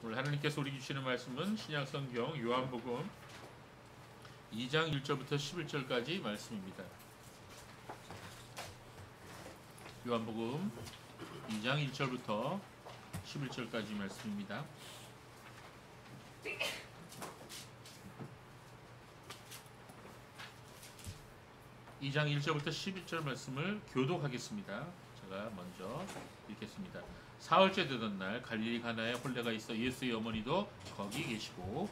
오늘 하나님께서 우리 주시는 말씀은 신약성경 요한복음 2장 1절부터 11절까지 말씀입니다. 요한복음 2장 1절부터 11절까지 말씀입니다. 2장 1절부터 11절 말씀을 교독하겠습니다. 제가 먼저 읽겠습니다. 사흘째 되던 날 갈릴리 가나에 혼례가 있어 예수의 어머니도 거기 계시고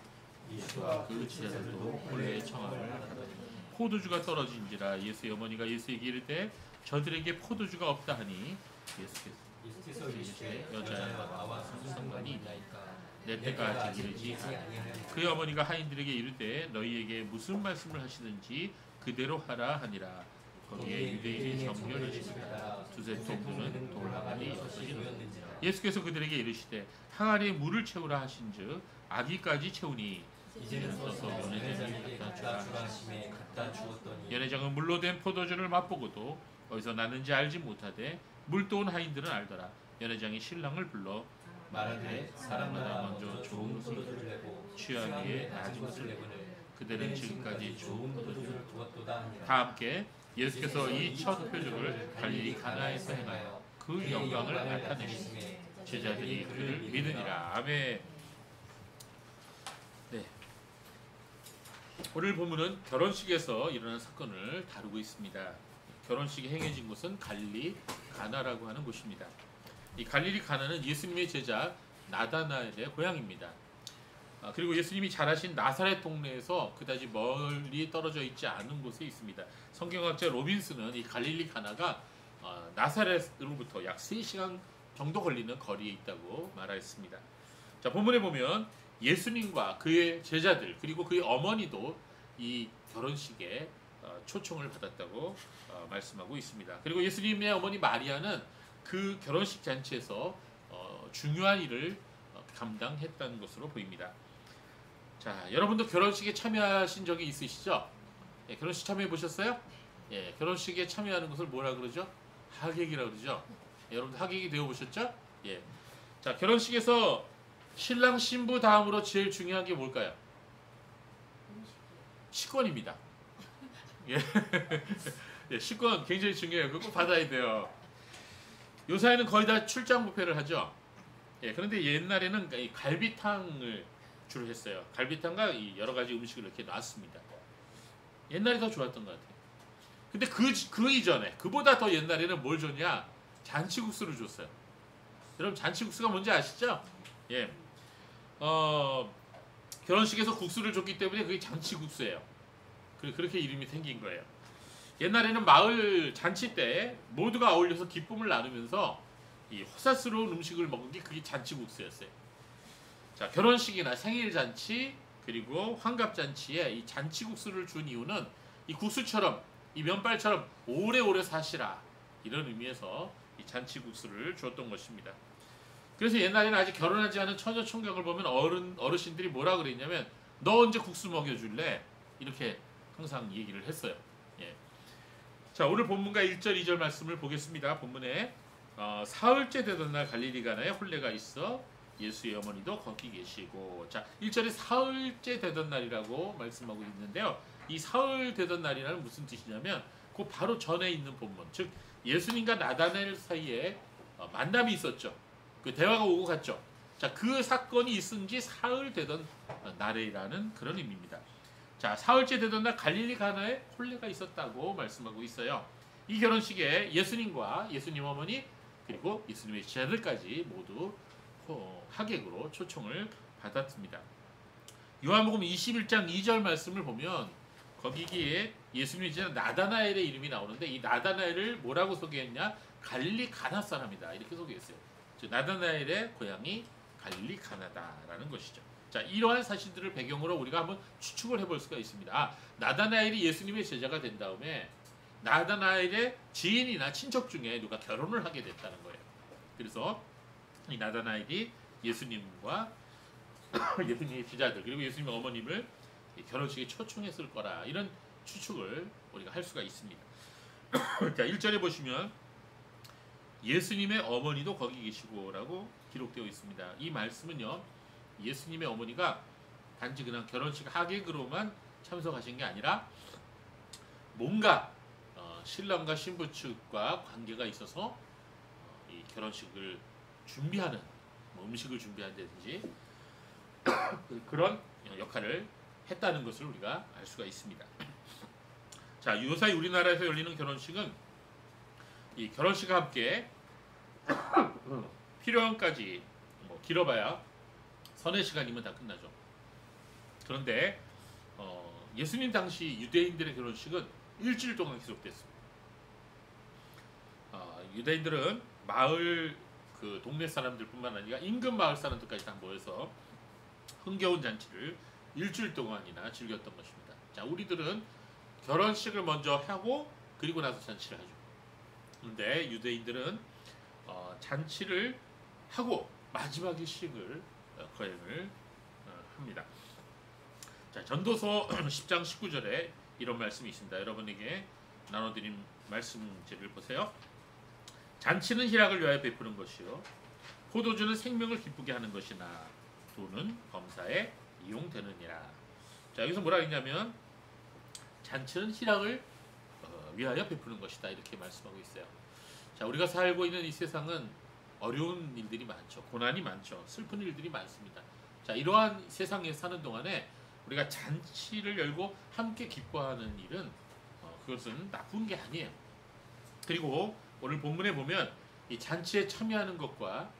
예수와 그 제자들도 혼례의 청함을 받았더니 포도주가 떨어진지라 예수의 어머니가 예수에게 이르되 저들에게 포도주가 없다 하니 예수께서 이르시되 여자야 나와 무슨 상관이 있나이까 내 때가 아직 이르지 아니하니 그의 어머니가 하인들에게 이르되 너희에게 무슨 말씀을 하시든지 그대로 하라 하니라. 거기에 유대인의 정결이 있으니까 두세 통두는 돌항아리 없어지는지라. 예수께서 그들에게 이르시되 항아리에 물을 채우라 하신즉 아기까지 채우니 이제는 떠서 연회장에 갖다 주었더니 연회장은 물로 된 포도주를 맛보고도 어디서 났는지 알지 못하되 물도온 하인들은 알더라. 연회장이 신랑을 불러 말하되 사람마다 먼저 좋은 포도주를 내고 취한 후에 낮은 것을 내거늘 그들은 지금까지 좋은 포도주를 두었도다 하니라. 다 함께 예수께서 이 첫 표적을 갈릴리 가나에서 행하여 그 영광을 나타내시니 제자들이 그를 믿으니라. 아멘. 네. 오늘 본문은 결혼식에서 일어난 사건을 다루고 있습니다. 결혼식이 행해진 곳은 갈릴리 가나라고 하는 곳입니다. 이 갈릴리 가나는 예수님의 제자 나다나엘의 고향입니다. 그리고 예수님이 자라신 나사렛 동네에서 그다지 멀리 떨어져 있지 않은 곳에 있습니다. 성경학자 로빈스는 이 갈릴리 가나가 나사렛으로부터 약 3시간 정도 걸리는 거리에 있다고 말했습니다. 자, 본문에 보면 예수님과 그의 제자들 그리고 그의 어머니도 이 결혼식에 초청을 받았다고 말씀하고 있습니다. 그리고 예수님의 어머니 마리아는 그 결혼식 잔치에서 중요한 일을 감당했다는 것으로 보입니다. 자, 여러분도 결혼식에 참여하신 적이 있으시죠? 예, 결혼식 참여해 보셨어요? 예, 결혼식에 참여하는 것을 뭐라 그러죠? 하객이라고 그러죠? 예, 여러분들 하객이 되어 보셨죠? 예. 자, 결혼식에서 신랑 신부 다음으로 제일 중요한 게 뭘까요? 식권입니다. 예. 예, 식권 굉장히 중요해요. 그거 받아야 돼요. 요사이는 거의 다 출장 뷔페를 하죠. 예, 그런데 옛날에는 이 갈비탕을 주로 했어요. 갈비탕과 이 여러 가지 음식을 이렇게 놨습니다. 옛날이 더 좋았던 것 같아요. 근데 그 이전에, 그보다 더 옛날에는 뭘 줬냐? 잔치국수를 줬어요. 여러분, 잔치국수가 뭔지 아시죠? 예. 결혼식에서 국수를 줬기 때문에 그게 잔치국수예요. 그렇게 이름이 생긴 거예요. 옛날에는 마을 잔치 때 모두가 어울려서 기쁨을 나누면서 이 호사스러운 음식을 먹은 게 그게 잔치국수였어요. 자, 결혼식이나 생일잔치 그리고 환갑잔치에 이 잔치국수를 준 이유는 이 국수처럼 이 면발처럼 오래오래 사시라 이런 의미에서 이 잔치국수를 줬던 것입니다. 그래서 옛날에는 아직 결혼하지 않은 처녀 총각을 보면 어르신들이 뭐라 그랬냐면 너 언제 국수 먹여줄래? 이렇게 항상 얘기를 했어요. 예. 자, 오늘 본문과 1절 2절 말씀을 보겠습니다. 본문에 사흘째 되던 날 갈릴리 가나에 혼례가 있어 예수의 어머니도 거기 계시고. 자, 1절에 사흘째 되던 날이라고 말씀하고 있는데요. 이 사흘 되던 날이라는 무슨 뜻이냐면 그 바로 전에 있는 본문, 즉 예수님과 나다나엘 사이에 만남이 있었죠. 그 대화가 오고 갔죠. 자, 그 사건이 있은 지 사흘 되던 날이라는 그런 의미입니다. 자, 사흘째 되던 날 갈릴리 가나에 혼례가 있었다고 말씀하고 있어요. 이 결혼식에 예수님과 예수님 어머니 그리고 예수님의 제자들까지 모두 하객으로 초청을 받았습니다. 요한복음 21장 2절 말씀을 보면 거기에 예수님의 제자 나다나엘의 이름이 나오는데 이 나다나엘을 뭐라고 소개했냐? 갈릴리 가나 사람이다 이렇게 소개했어요. 즉 나다나엘의 고향이 갈릴리 가나다라는 것이죠. 자, 이러한 사실들을 배경으로 우리가 한번 추측을 해볼 수가 있습니다. 나다나엘이 예수님의 제자가 된 다음에 나다나엘의 지인이나 친척 중에 누가 결혼을 하게 됐다는 거예요. 그래서 이 나다나엘이 예수님과 예수님의 제자들 그리고 예수님의 어머님을 결혼식에 초청했을 거라 이런 추측을 우리가 할 수가 있습니다. 자, 1절에 보시면 예수님의 어머니도 거기 계시고 라고 기록되어 있습니다. 이 말씀은요 예수님의 어머니가 단지 그냥 결혼식 하객으로만 참석하신 게 아니라 뭔가 신랑과 신부 측과 관계가 있어서 이 결혼식을 준비하는 뭐 음식을 준비한다든지 그런 역할을 했다는 것을 우리가 알 수가 있습니다. 자, 요사이 우리나라에서 열리는 결혼식은 이 결혼식과 함께 필요한까지 뭐 길어봐야 서너 시간이면 다 끝나죠. 그런데 예수님 당시 유대인들의 결혼식은 일주일 동안 계속됐습니다. 유대인들은 마을 그 동네 사람들뿐만 아니라 인근 마을 사람들까지 다 모여서 흥겨운 잔치를 일주일 동안이나 즐겼던 것입니다. 자, 우리들은 결혼식을 먼저 하고 그리고 나서 잔치를 하죠. 그런데 유대인들은 잔치를 하고 마지막에 식을 거행을 합니다. 자, 전도서 10장 19절에 이런 말씀이 있습니다. 여러분에게 나눠드린 말씀들을 보세요. 잔치는 희락을 위하여 베푸는 것이요 포도주는 생명을 기쁘게 하는 것이나 돈은 범사에 이용되느니라. 자, 여기서 뭐라 했냐면 잔치는 희락을 위하여 베푸는 것이다 이렇게 말씀하고 있어요. 자, 우리가 살고 있는 이 세상은 어려운 일들이 많죠. 고난이 많죠. 슬픈 일들이 많습니다. 자, 이러한 세상에 사는 동안에 우리가 잔치를 열고 함께 기뻐하는 일은 그것은 나쁜 게 아니에요. 그리고 오늘 본문에 보면 이 잔치에 참여하는 것과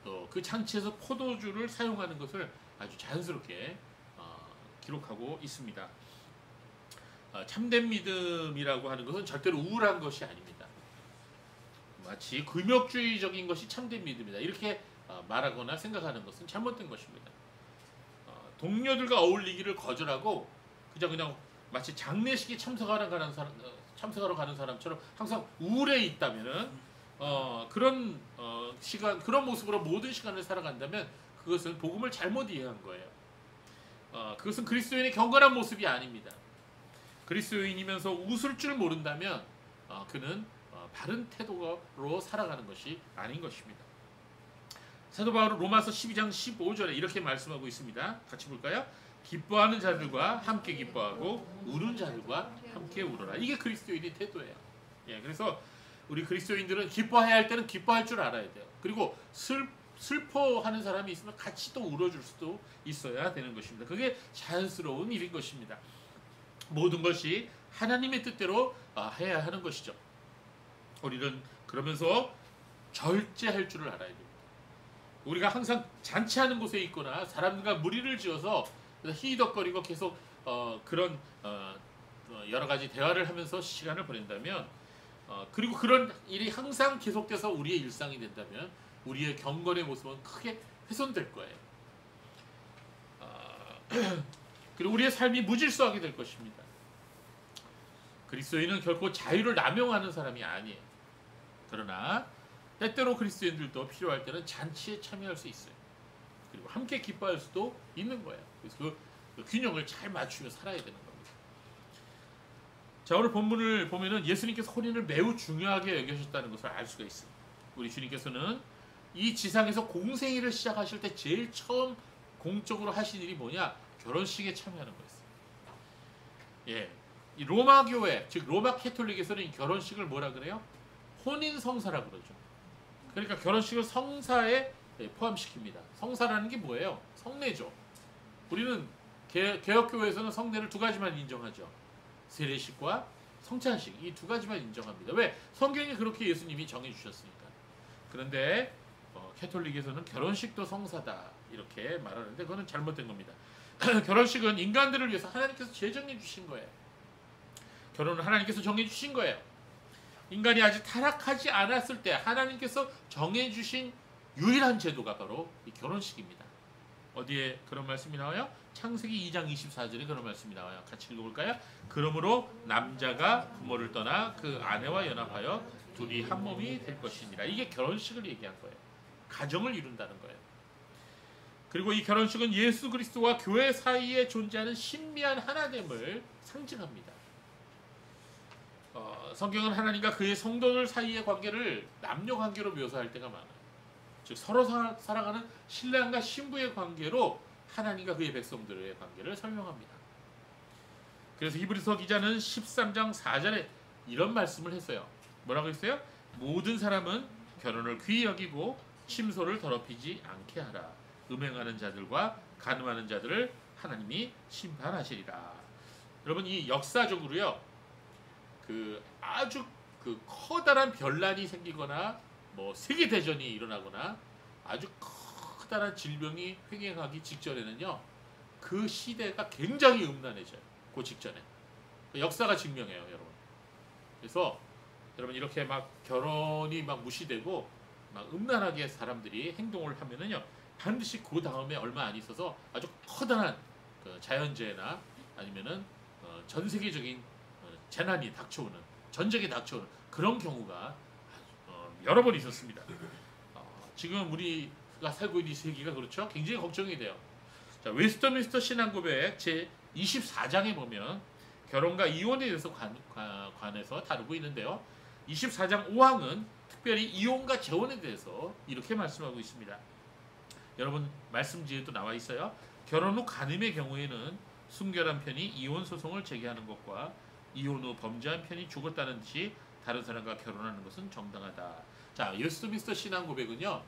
또 그 잔치에서 포도주를 사용하는 것을 아주 자연스럽게 기록하고 있습니다. 참된 믿음이라고 하는 것은 절대로 우울한 것이 아닙니다. 마치 금욕주의적인 것이 참된 믿음이다 이렇게 말하거나 생각하는 것은 잘못된 것입니다. 동료들과 어울리기를 거절하고 그냥 마치 장례식에 참석하러 가는 사람처럼 항상 우울해 있다면은 그런 시간 그런 모습으로 모든 시간을 살아간다면 그것은 복음을 잘못 이해한 거예요. 그것은 그리스도인의 경건한 모습이 아닙니다. 그리스도인이면서 웃을 줄 모른다면 그는 바른 태도로 살아가는 것이 아닌 것입니다. 사도 바울은 로마서 12장 15절에 이렇게 말씀하고 있습니다. 같이 볼까요? 기뻐하는 자들과 함께 기뻐하고 우는 자들과 함께 울어라. 이게 그리스도인의 태도예요. 예, 그래서 우리 그리스도인들은 기뻐해야 할 때는 기뻐할 줄 알아야 돼요. 그리고 슬퍼하는 사람이 있으면 같이 또 울어줄 수도 있어야 되는 것입니다. 그게 자연스러운 일인 것입니다. 모든 것이 하나님의 뜻대로 해야 하는 것이죠. 우리는 그러면서 절제할 줄을 알아야 됩니다. 우리가 항상 잔치하는 곳에 있거나 사람들과 무리를 지어서 희덕거리고 계속 그런 여러 가지 대화를 하면서 시간을 보낸다면 그리고 그런 일이 항상 계속돼서 우리의 일상이 된다면 우리의 경건의 모습은 크게 훼손될 거예요. 그리고 우리의 삶이 무질서하게 될 것입니다. 그리스도인은 결코 자유를 남용하는 사람이 아니에요. 그러나 때때로 그리스도인들도 필요할 때는 잔치에 참여할 수 있어요. 그리고 함께 기뻐할 수도 있는 거예요. 그래서 그 균형을 잘 맞추며 살아야 되는 겁니다. 자, 오늘 본문을 보면은 예수님께서 혼인을 매우 중요하게 여기셨다는 것을 알 수가 있어요. 우리 주님께서는 이 지상에서 공생애를 시작하실 때 제일 처음 공적으로 하신 일이 뭐냐? 결혼식에 참여하는 거였어요. 예, 이 로마 교회, 즉 로마 캐톨릭에서는 이 결혼식을 뭐라 그래요? 혼인 성사라 그러죠. 그러니까 결혼식을 성사에 포함시킵니다. 성사라는 게 뭐예요? 성례죠. 우리는 개혁교회에서는 성례를 두 가지만 인정하죠. 세례식과 성찬식 이 두 가지만 인정합니다. 왜? 성경이 그렇게 예수님이 정해주셨으니까. 그런데 캐톨릭에서는 결혼식도 성사다 이렇게 말하는데 그거는 잘못된 겁니다. 결혼식은 인간들을 위해서 하나님께서 제정해 주신 거예요. 결혼은 하나님께서 정해 주신 거예요. 인간이 아직 타락하지 않았을 때 하나님께서 정해 주신 유일한 제도가 바로 이 결혼식입니다. 어디에 그런 말씀이 나와요? 창세기 2장 24절에 그런 말씀이 나와요. 같이 읽어볼까요? 그러므로 남자가 부모를 떠나 그 아내와 연합하여 둘이 한 몸이 될 것이니라. 이게 결혼식을 얘기한 거예요. 가정을 이룬다는 거예요. 그리고 이 결혼식은 예수 그리스도와 교회 사이에 존재하는 신비한 하나됨을 상징합니다. 성경은 하나님과 그의 성도들 사이의 관계를 남녀 관계로 묘사할 때가 많아요. 즉 서로 살아가는 신랑과 신부의 관계로 하나님과 그의 백성들의 관계를 설명합니다. 그래서 히브리서 기자는 13장 4절에 이런 말씀을 했어요. 뭐라고 했어요? 모든 사람은 결혼을 귀히 여기고 침소를 더럽히지 않게 하라. 음행하는 자들과 간음하는 자들을 하나님이 심판하시리라. 여러분, 이 역사적으로요, 그 아주 그 커다란 변란이 생기거나 뭐 세계 대전이 일어나거나 아주 커다란 질병이 횡행하기 직전에는요, 그 시대가 굉장히 음란해져요. 그 직전에 역사가 증명해요, 여러분. 그래서 여러분, 이렇게 막 결혼이 막 무시되고 막 음란하게 사람들이 행동을 하면은요, 반드시 그 다음에 얼마 안 있어서 아주 커다란 그 자연재해나 아니면은 전 세계적인 재난이 닥쳐오는, 전쟁이 닥쳐오는 그런 경우가 여러 번 있었습니다. 지금 우리가 살고 있는 이 세계가 그렇죠? 굉장히 걱정이 돼요. 자, 웨스터민스터 신앙고백 제 24장에 보면 결혼과 이혼에 대해서 관해서 다루고 있는데요. 24장 5항은 특별히 이혼과 재혼에 대해서 이렇게 말씀하고 있습니다. 여러분, 말씀지에도 나와 있어요. 결혼 후 간음의 경우에는 순결한 편이 이혼 소송을 제기하는 것과 이혼 후 범죄한 편이 죽었다는 듯이 다른 사람과 결혼하는 것은 정당하다. 자, 웨스트민스터 신앙 고백은요,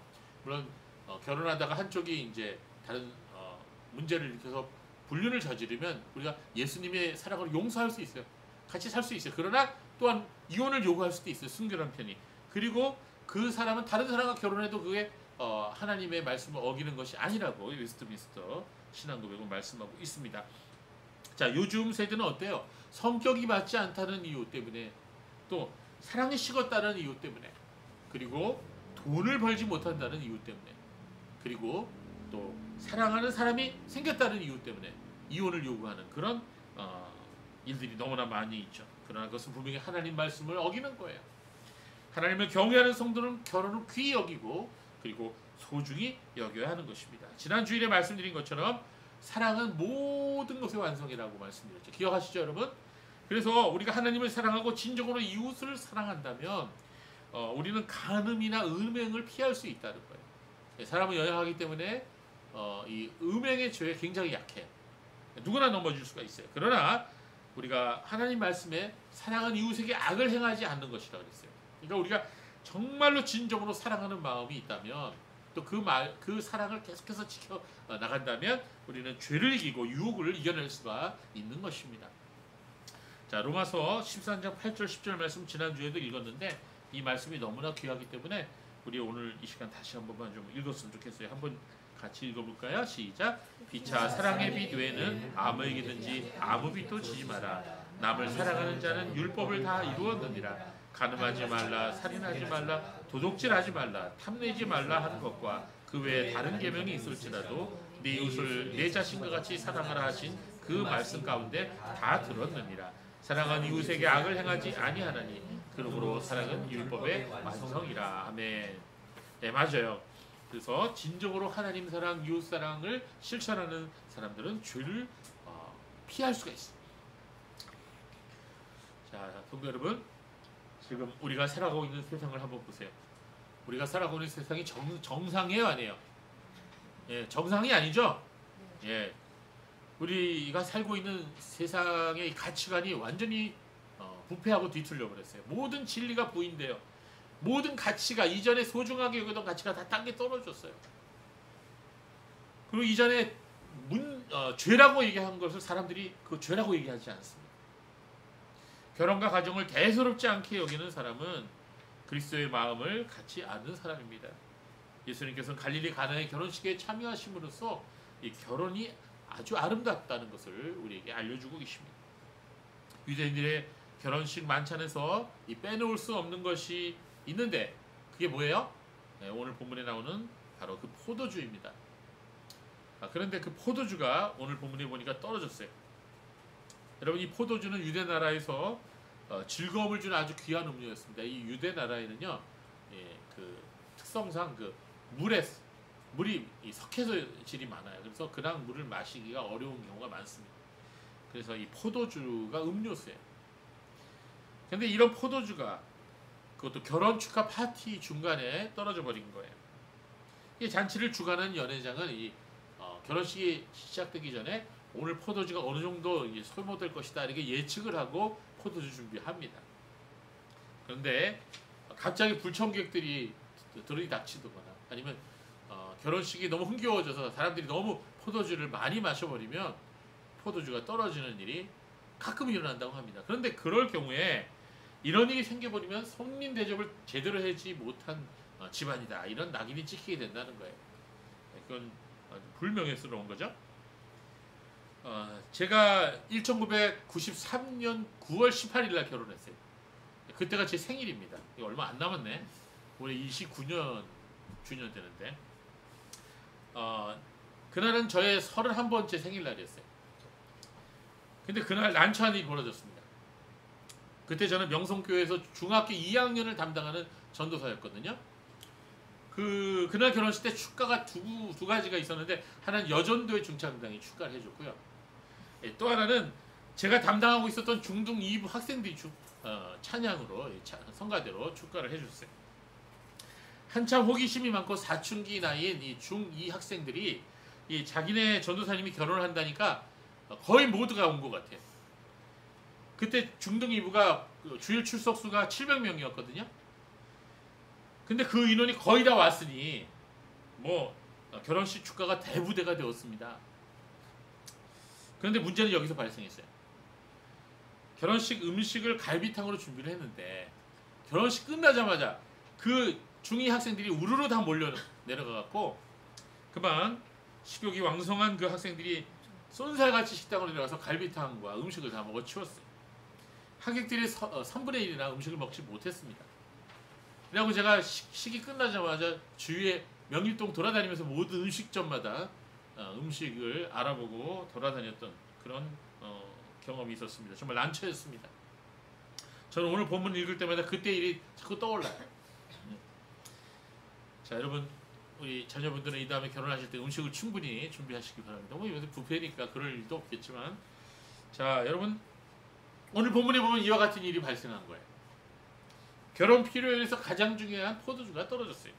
물론 결혼하다가 한쪽이 이제 다른 문제를 일으켜서 불륜을 저지르면 우리가 예수님의 사랑을 용서할 수 있어요. 같이 살 수 있어요. 그러나 또한 이혼을 요구할 수도 있어요. 순결한 편이. 그리고 그 사람은 다른 사람과 결혼해도 그게 하나님의 말씀을 어기는 것이 아니라고 웨스트민스터 신앙고백은 말씀하고 있습니다. 자, 요즘 세대는 어때요? 성격이 맞지 않다는 이유 때문에, 또 사랑이 식었다는 이유 때문에, 그리고 돈을 벌지 못한다는 이유 때문에, 그리고 또 사랑하는 사람이 생겼다는 이유 때문에 이혼을 요구하는 그런 일들이 너무나 많이 있죠. 그러나 그것은 분명히 하나님 말씀을 어기는 거예요. 하나님을 경외하는 성도는 결혼을 귀히 여기고 그리고 소중히 여겨야 하는 것입니다. 지난 주일에 말씀드린 것처럼 사랑은 모든 것의 완성이라고 말씀드렸죠. 기억하시죠, 여러분? 그래서 우리가 하나님을 사랑하고 진정으로 이웃을 사랑한다면 우리는 간음이나 음행을 피할 수 있다는 거예요. 사람은 연약하기 때문에 이 음행의 죄에 굉장히 약해요. 누구나 넘어질 수가 있어요. 그러나 우리가 하나님 말씀에 사랑은 이웃에게 악을 행하지 않는 것이라고 그랬어요. 그러니까 우리가 정말로 진정으로 사랑하는 마음이 있다면, 또 그 사랑을 계속해서 지켜 나간다면 우리는 죄를 이기고 유혹을 이겨낼 수가 있는 것입니다. 자, 로마서 13장 8절 10절 말씀 지난주에도 읽었는데 이 말씀이 너무나 귀하기 때문에 우리 오늘 이 시간 다시 한 번만 좀 읽었으면 좋겠어요. 한번 같이 읽어볼까요? 시작. 피차 사랑의 빛 외에는 아무에게든지 아무 빛도 지지 마라. 남을 사랑하는 자는 율법을 다 이루었느니라. 간음하지 말라, 살인하지 말라, 도둑질하지 말라, 탐내지 말라 하는 것과 그 외에 다른 계명이 있을지라도 네 이웃을 내 자신과 같이 사랑하라 하신 그 말씀 가운데 다 들었느니라. 사랑은 이웃에게 악을 행하지 아니하나니 그러므로 사랑은 율법의 완성이라. 아멘. 네, 맞아요. 그래서 진정으로 하나님 사랑, 이웃 사랑을 실천하는 사람들은 죄를 피할 수가 있습니다. 자, 성도 여러분, 지금 우리가 살아가고 있는 세상을 한번 보세요. 우리가 살아가고 있는 세상이 정상이에요, 아니에요? 예, 정상이 아니죠? 예, 우리가 살고 있는 세상의 가치관이 완전히 부패하고 뒤틀려 버렸어요. 모든 진리가 부인돼요. 모든 가치가, 이전에 소중하게 여기던 가치가 다 땅에 떨어졌어요. 그리고 이전에 죄라고 얘기한 것을 사람들이 그 죄라고 얘기하지 않습니다. 결혼과 가정을 대수롭지 않게 여기는 사람은 그리스도의 마음을 갖지 않는 사람입니다. 예수님께서는 갈릴리 가나의 결혼식에 참여하심으로써 이 결혼이 아주 아름답다는 것을 우리에게 알려주고 계십니다. 유대인들의 결혼식 만찬에서 이 빼놓을 수 없는 것이 있는데 그게 뭐예요? 네, 오늘 본문에 나오는 바로 그 포도주입니다. 그런데 그 포도주가 오늘 본문에 보니까 떨어졌어요. 여러분, 이 포도주는 유대 나라에서 즐거움을 주는 아주 귀한 음료였습니다. 이 유대 나라에는요, 그 특성상 그 물이 석회질이 많아요. 그래서 그냥 물을 마시기가 어려운 경우가 많습니다. 그래서 이 포도주가 음료수예요. 근데 이런 포도주가 그것도 결혼 축하 파티 중간에 떨어져 버린 거예요. 이 잔치를 주관한 연회장은 결혼식이 시작되기 전에 오늘 포도주가 어느 정도 소모될 것이다 이렇게 예측을 하고 포도주 준비합니다. 그런데 갑자기 불청객들이 들이닥치거나 아니면 결혼식이 너무 흥겨워져서 사람들이 너무 포도주를 많이 마셔버리면 포도주가 떨어지는 일이 가끔 일어난다고 합니다. 그런데 그럴 경우에 이런 일이 생겨버리면 손님 대접을 제대로 하지 못한 집안이다 이런 낙인이 찍히게 된다는 거예요. 그건 불명예스러운 거죠. 제가 1993년 9월 18일 날 결혼했어요. 그때가 제 생일입니다. 얼마 안 남았네. 올해 29년 주년 되는데 그날은 저의 31번째 생일날이었어요. 근데 그날 난처한 일이 벌어졌습니다. 그때 저는 명성교회에서 중학교 2학년을 담당하는 전도사였거든요. 그날 결혼식 때 축가가 두 가지가 있었는데 하나는 여전도의 중창당이 축가를 해줬고요. 또 하나는 제가 담당하고 있었던 중등 2부 학생들이 찬양으로 성가대로 축가를 해줬어요. 한참 호기심이 많고 사춘기 나이인 이 중2 학생들이 자기네 전도사님이 결혼을 한다니까 거의 모두가 온 것 같아요. 그때 중등 2부가 주일 출석수가 700명이었거든요. 근데 그 인원이 거의 다 왔으니 결혼식 축가가 대부대가 되었습니다. 그런데 문제는 여기서 발생했어요. 결혼식 음식을 갈비탕으로 준비를 했는데 결혼식 끝나자마자 그 중2 학생들이 우르르 다 몰려 내려가갖고 그만 식욕이 왕성한 그 학생들이 쏜살같이 식당으로 내려가서 갈비탕과 음식을 다 먹어 치웠어요. 하객들이 3분의 1이나 음식을 먹지 못했습니다. 그리고 제가 식이 끝나자마자 주위에 명일동 돌아다니면서 모든 음식점마다 음식을 알아보고 돌아다녔던 그런 경험이 있었습니다. 정말 난처했습니다. 저는 오늘 본문 읽을 때마다 그때 일이 자꾸 떠올라요. 자, 여러분 우리 자녀분들은 이 다음에 결혼하실 때 음식을 충분히 준비하시기 바랍니다. 요새 뷔페니까 그럴 일도 없겠지만 자, 여러분 오늘 본문에 보면 이와 같은 일이 발생한 거예요. 결혼 필요에서 가장 중요한 포도주가 떨어졌어요.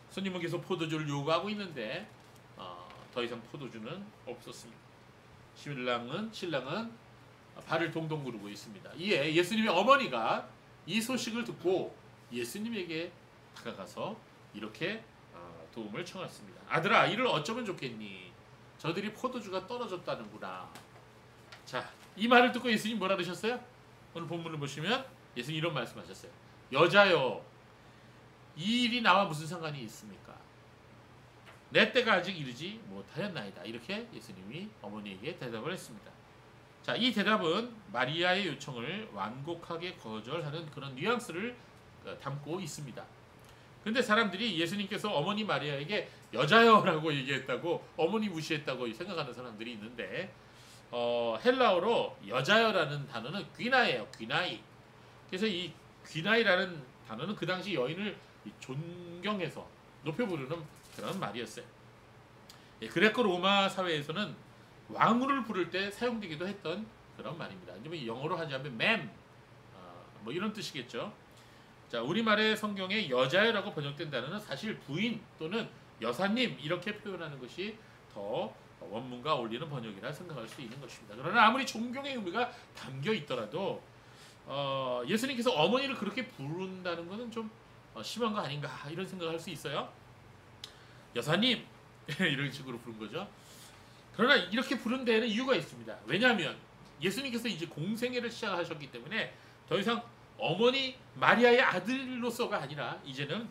손님은 계속 포도주를 요구하고 있는데 더 이상 포도주는 없었습니다. 신랑은 발을 동동 구르고 있습니다. 이에 예수님의 어머니가 이 소식을 듣고 예수님에게 다가가서 이렇게 도움을 청했습니다. 아들아, 이를 어쩌면 좋겠니? 저들이 포도주가 떨어졌다는구나. 자, 이 말을 듣고 예수님 뭐라 그러셨어요? 오늘 본문을 보시면 예수님 이런 말씀하셨어요. 여자여, 이 일이 나와 무슨 상관이 있습니까? 내 때가 아직 이르지 못하였나이다. 이렇게 예수님이 어머니에게 대답을 했습니다. 자, 이 대답은 마리아의 요청을 완곡하게 거절하는 그런 뉘앙스를 담고 있습니다. 근데 사람들이 예수님께서 어머니 마리아에게 여자여라고 얘기했다고 어머니 무시했다고 생각하는 사람들이 있는데 헬라어로 여자여라는 단어는 귀나예요. 귀나이. 그래서 이 귀나이라는 단어는 그 당시 여인을 존경해서 높여 부르는 그런 말이었어요. 그레코 로마 사회에서는 왕후를 부를 때 사용되기도 했던 그런 말입니다. 영어로 하자면 맴, 이런 뜻이겠죠. 자, 우리말의 성경에 여자여라고 번역된 단어는 사실 부인 또는 여사님 이렇게 표현하는 것이 더 원문과 어울리는 번역이라 생각할 수 있는 것입니다. 그러나 아무리 존경의 의미가 담겨 있더라도 예수님께서 어머니를 그렇게 부른다는 것은 좀 심한 거 아닌가 이런 생각을 할 수 있어요. 여사님 이런 식으로 부른 거죠. 그러나 이렇게 부른 데에는 이유가 있습니다. 왜냐하면 예수님께서 이제 공생애를 시작하셨기 때문에 더 이상 어머니 마리아의 아들로서가 아니라 이제는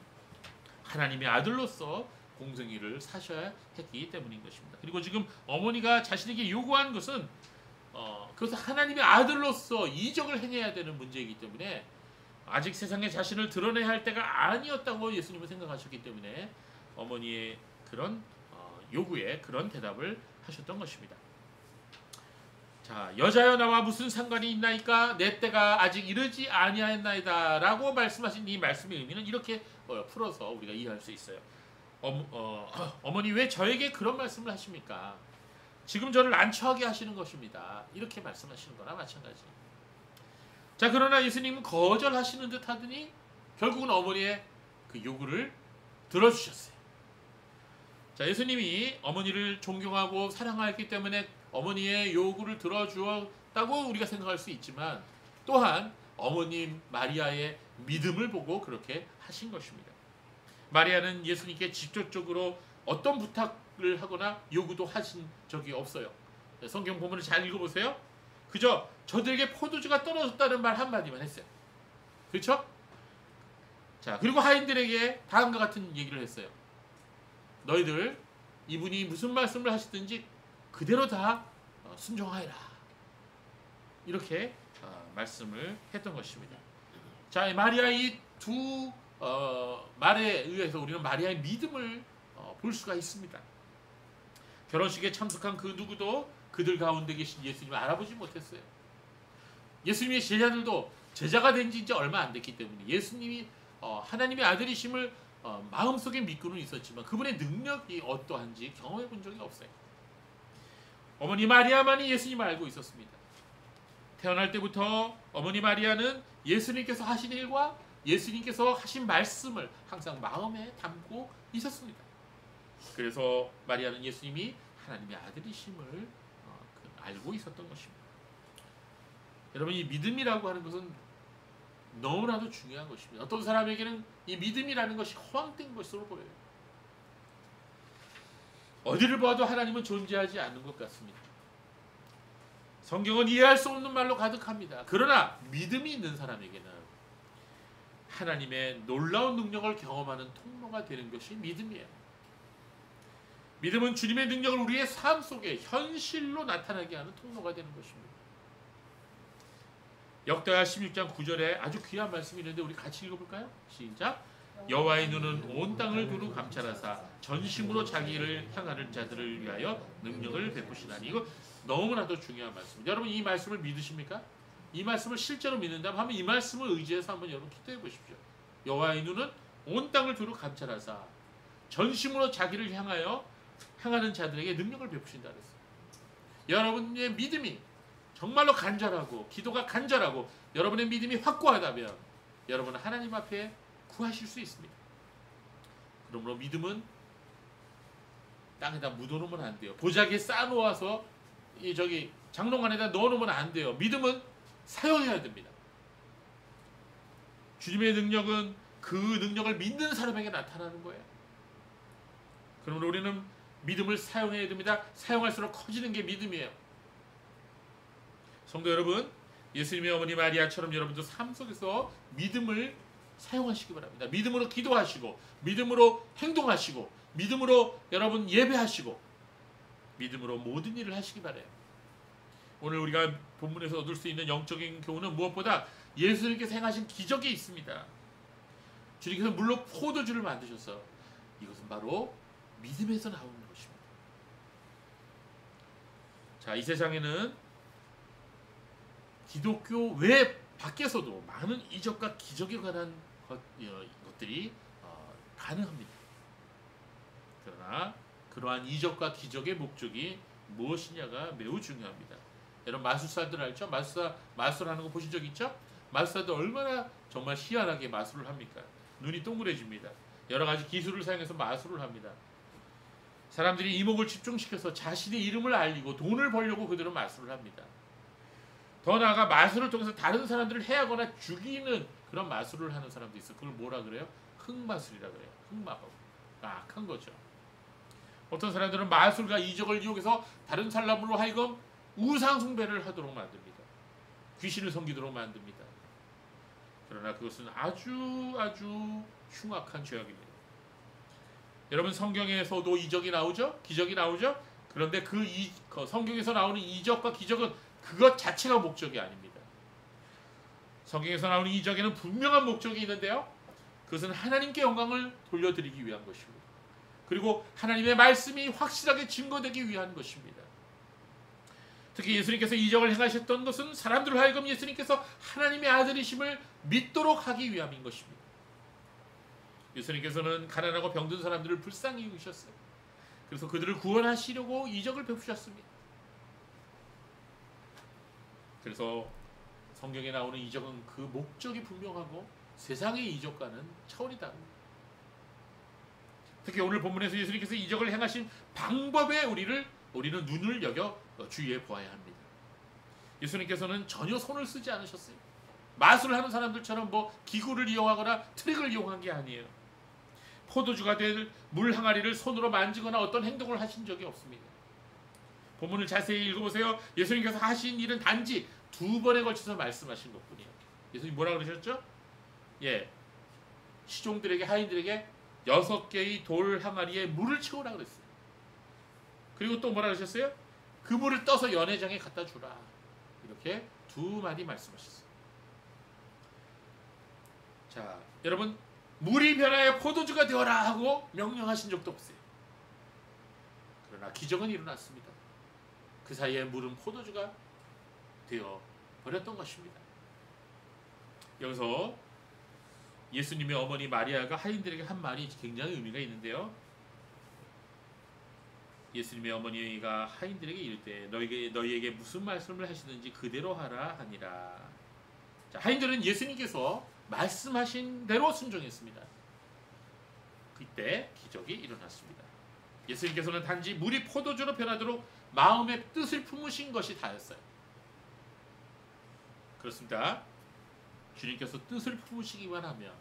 하나님의 아들로서 공생애를 사셔야 했기 때문인 것입니다. 그리고 지금 어머니가 자신에게 요구한 것은 그것은 하나님의 아들로서 이적을 행해야 되는 문제이기 때문에 아직 세상에 자신을 드러내야 할 때가 아니었다고 예수님은 생각하셨기 때문에 어머니의 그런 요구에 그런 대답을 하셨던 것입니다. 자, 여자여 나와 무슨 상관이 있나이까? 내 때가 아직 이르지 아니하였나이다 라고 말씀하신 이 말씀의 의미는 이렇게 풀어서 우리가 이해할 수 있어요. 어머니 왜 저에게 그런 말씀을 하십니까? 지금 저를 난처하게 하시는 것입니다. 이렇게 말씀하시는 거나 마찬가지. 자, 그러나 예수님은 거절하시는 듯 하더니 결국은 어머니의 그 요구를 들어주셨어요. 자, 예수님이 어머니를 존경하고 사랑하기 때문에 어머니의 요구를 들어주었다고 우리가 생각할 수 있지만 또한 어머님 마리아의 믿음을 보고 그렇게 하신 것입니다. 마리아는 예수님께 직접적으로 어떤 부탁을 하거나 요구도 하신 적이 없어요. 성경 본문을 잘 읽어보세요. 그저 저들에게 포도주가 떨어졌다는 말 한마디만 했어요. 그렇죠? 자, 그리고 하인들에게 다음과 같은 얘기를 했어요. 너희들 이분이 무슨 말씀을 하시든지 그대로 다 순종하여라. 이렇게 말씀을 했던 것입니다. 자, 마리아의 두 말에 의해서 우리는 마리아의 믿음을 볼 수가 있습니다. 결혼식에 참석한 그 누구도 그들 가운데 계신 예수님을 알아보지 못했어요. 예수님의 제자들도 제자가 된 지 이제 얼마 안 됐기 때문에 예수님이 하나님의 아들이심을 마음속에 믿고는 있었지만 그분의 능력이 어떠한지 경험해 본 적이 없어요. 어머니 마리아만이 예수님을 알고 있었습니다. 태어날 때부터 어머니 마리아는 예수님께서 하신 일과 예수님께서 하신 말씀을 항상 마음에 담고 있었습니다. 그래서 마리아는 예수님이 하나님의 아들이심을 알고 있었던 것입니다. 여러분, 이 믿음이라고 하는 것은 너무나도 중요한 것입니다. 어떤 사람에게는 이 믿음이라는 것이 허황된 것으로 보여요. 어디를 봐도 하나님은 존재하지 않는 것 같습니다. 성경은 이해할 수 없는 말로 가득합니다. 그러나 믿음이 있는 사람에게는 하나님의 놀라운 능력을 경험하는 통로가 되는 것이 믿음이에요. 믿음은 주님의 능력을 우리의 삶 속에 현실로 나타나게 하는 통로가 되는 것입니다. 역대하 16장 9절에 아주 귀한 말씀이 있는데 우리 같이 읽어볼까요? 시작. 여호와의 눈은 온 땅을 두루 감찰하사 전심으로 자기를 향하는 자들을 위하여 능력을 베푸시나니. 이거 너무나도 중요한 말씀입니다. 여러분, 이 말씀을 믿으십니까? 이 말씀을 실제로 믿는다면 한번 이 말씀을 의지해서 한번 여러분 기도해 보십시오. 여호와의 눈은 온 땅을 두루 감찰하사 전심으로 자기를 향하는 자들에게 능력을 베푸신다 그랬어요. 여러분의 믿음이 정말로 간절하고 기도가 간절하고 여러분의 믿음이 확고하다면 여러분은 하나님 앞에 구하실 수 있습니다. 그러므로 믿음은 땅에다 묻어놓으면 안 돼요. 보자기에 쌓아놓아서 장롱 안에다 넣어놓으면 안 돼요. 믿음은 사용해야 됩니다. 주님의 능력은 그 능력을 믿는 사람에게 나타나는 거예요. 그러므로 우리는 믿음을 사용해야 됩니다. 사용할수록 커지는 게 믿음이에요. 성도 여러분, 예수님의 어머니 마리아처럼 여러분도 삶 속에서 믿음을 사용하시기 바랍니다. 믿음으로 기도하시고 믿음으로 행동하시고 믿음으로 여러분 예배하시고 믿음으로 모든 일을 하시기 바라요. 오늘 우리가 본문에서 얻을 수 있는 영적인 교훈은 무엇보다 예수님께서 행하신 기적이 있습니다. 주님께서 물론 포도주를 만드셔서 이것은 바로 믿음에서 나오는 것입니다. 자, 이 세상에는 기독교 외 밖에서도 많은 이적과 기적에 관한 것들이 가능합니다. 그러나 그러한 이적과 기적의 목적이 무엇이냐가 매우 중요합니다. 여러분, 마술사들 알죠? 마술하는 거 보신 적 있죠? 마술사들 얼마나 정말 희한하게 마술을 합니까? 눈이 동그래집니다. 여러 가지 기술을 사용해서 마술을 합니다. 사람들이 이목을 집중시켜서 자신의 이름을 알리고 돈을 벌려고 그들은 마술을 합니다. 더 나아가 마술을 통해서 다른 사람들을 해하거나 죽이는 그런 마술을 하는 사람도 있어요. 그걸 뭐라 그래요? 흑마술이라 그래요. 흑마법. 악한 거죠. 어떤 사람들은 마술과 이적을 이용해서 다른 사람으로 하여금 우상 숭배를 하도록 만듭니다. 귀신을 섬기도록 만듭니다. 그러나 그것은 아주 흉악한 죄악입니다. 여러분, 성경에서도 이적이 나오죠? 기적이 나오죠? 그런데 그 성경에서 나오는 이적과 기적은 그것 자체가 목적이 아닙니다. 성경에서 나오는 이적에는 분명한 목적이 있는데요. 그것은 하나님께 영광을 돌려드리기 위한 것입니다. 그리고 하나님의 말씀이 확실하게 증거되기 위한 것입니다. 특히 예수님께서 이적을 행하셨던 것은 사람들을 하여금 예수님께서 하나님의 아들이심을 믿도록 하기 위함인 것입니다. 예수님께서는 가난하고 병든 사람들을 불쌍히 여기셨어요. 그래서 그들을 구원하시려고 이적을 베푸셨습니다. 그래서 성경에 나오는 이적은 그 목적이 분명하고 세상의 이적과는 차원이 다릅니다. 특히 오늘 본문에서 예수님께서 이적을 행하신 방법에 우리는 눈을 여겨 주의해 보아야 합니다. 예수님께서는 전혀 손을 쓰지 않으셨어요. 마술을 하는 사람들처럼 뭐 기구를 이용하거나 트릭을 이용한 게 아니에요. 포도주가 될 물 항아리를 손으로 만지거나 어떤 행동을 하신 적이 없습니다. 본문을 자세히 읽어보세요. 예수님께서 하신 일은 단지 2번에 걸쳐서 말씀하신 것뿐이에요. 예수님 뭐라 그러셨죠? 시종들에게, 하인들에게 6개의 돌 항아리에 물을 채우라 그랬어요. 그리고 또 뭐라 그러셨어요? 그 물을 떠서 연회장에 갖다 주라. 이렇게 2마디 말씀하셨어요. 자, 여러분, 물이 변하여 포도주가 되어라 하고 명령하신 적도 없어요. 그러나 기적은 일어났습니다. 그 사이에 물은 포도주가 되어 버렸던 것입니다. 여기서 예수님의 어머니 마리아가 하인들에게 한 말이 굉장히 의미가 있는데요. 예수님의 어머니가 하인들에게 이르되 너희에게 무슨 말씀을 하시든지 그대로 하라 하니라. 자, 하인들은 예수님께서 말씀하신 대로 순종했습니다. 그때 기적이 일어났습니다. 예수님께서는 단지 물이 포도주로 변하도록 마음의 뜻을 품으신 것이 다였어요. 그렇습니다. 주님께서 뜻을 품으시기만 하면,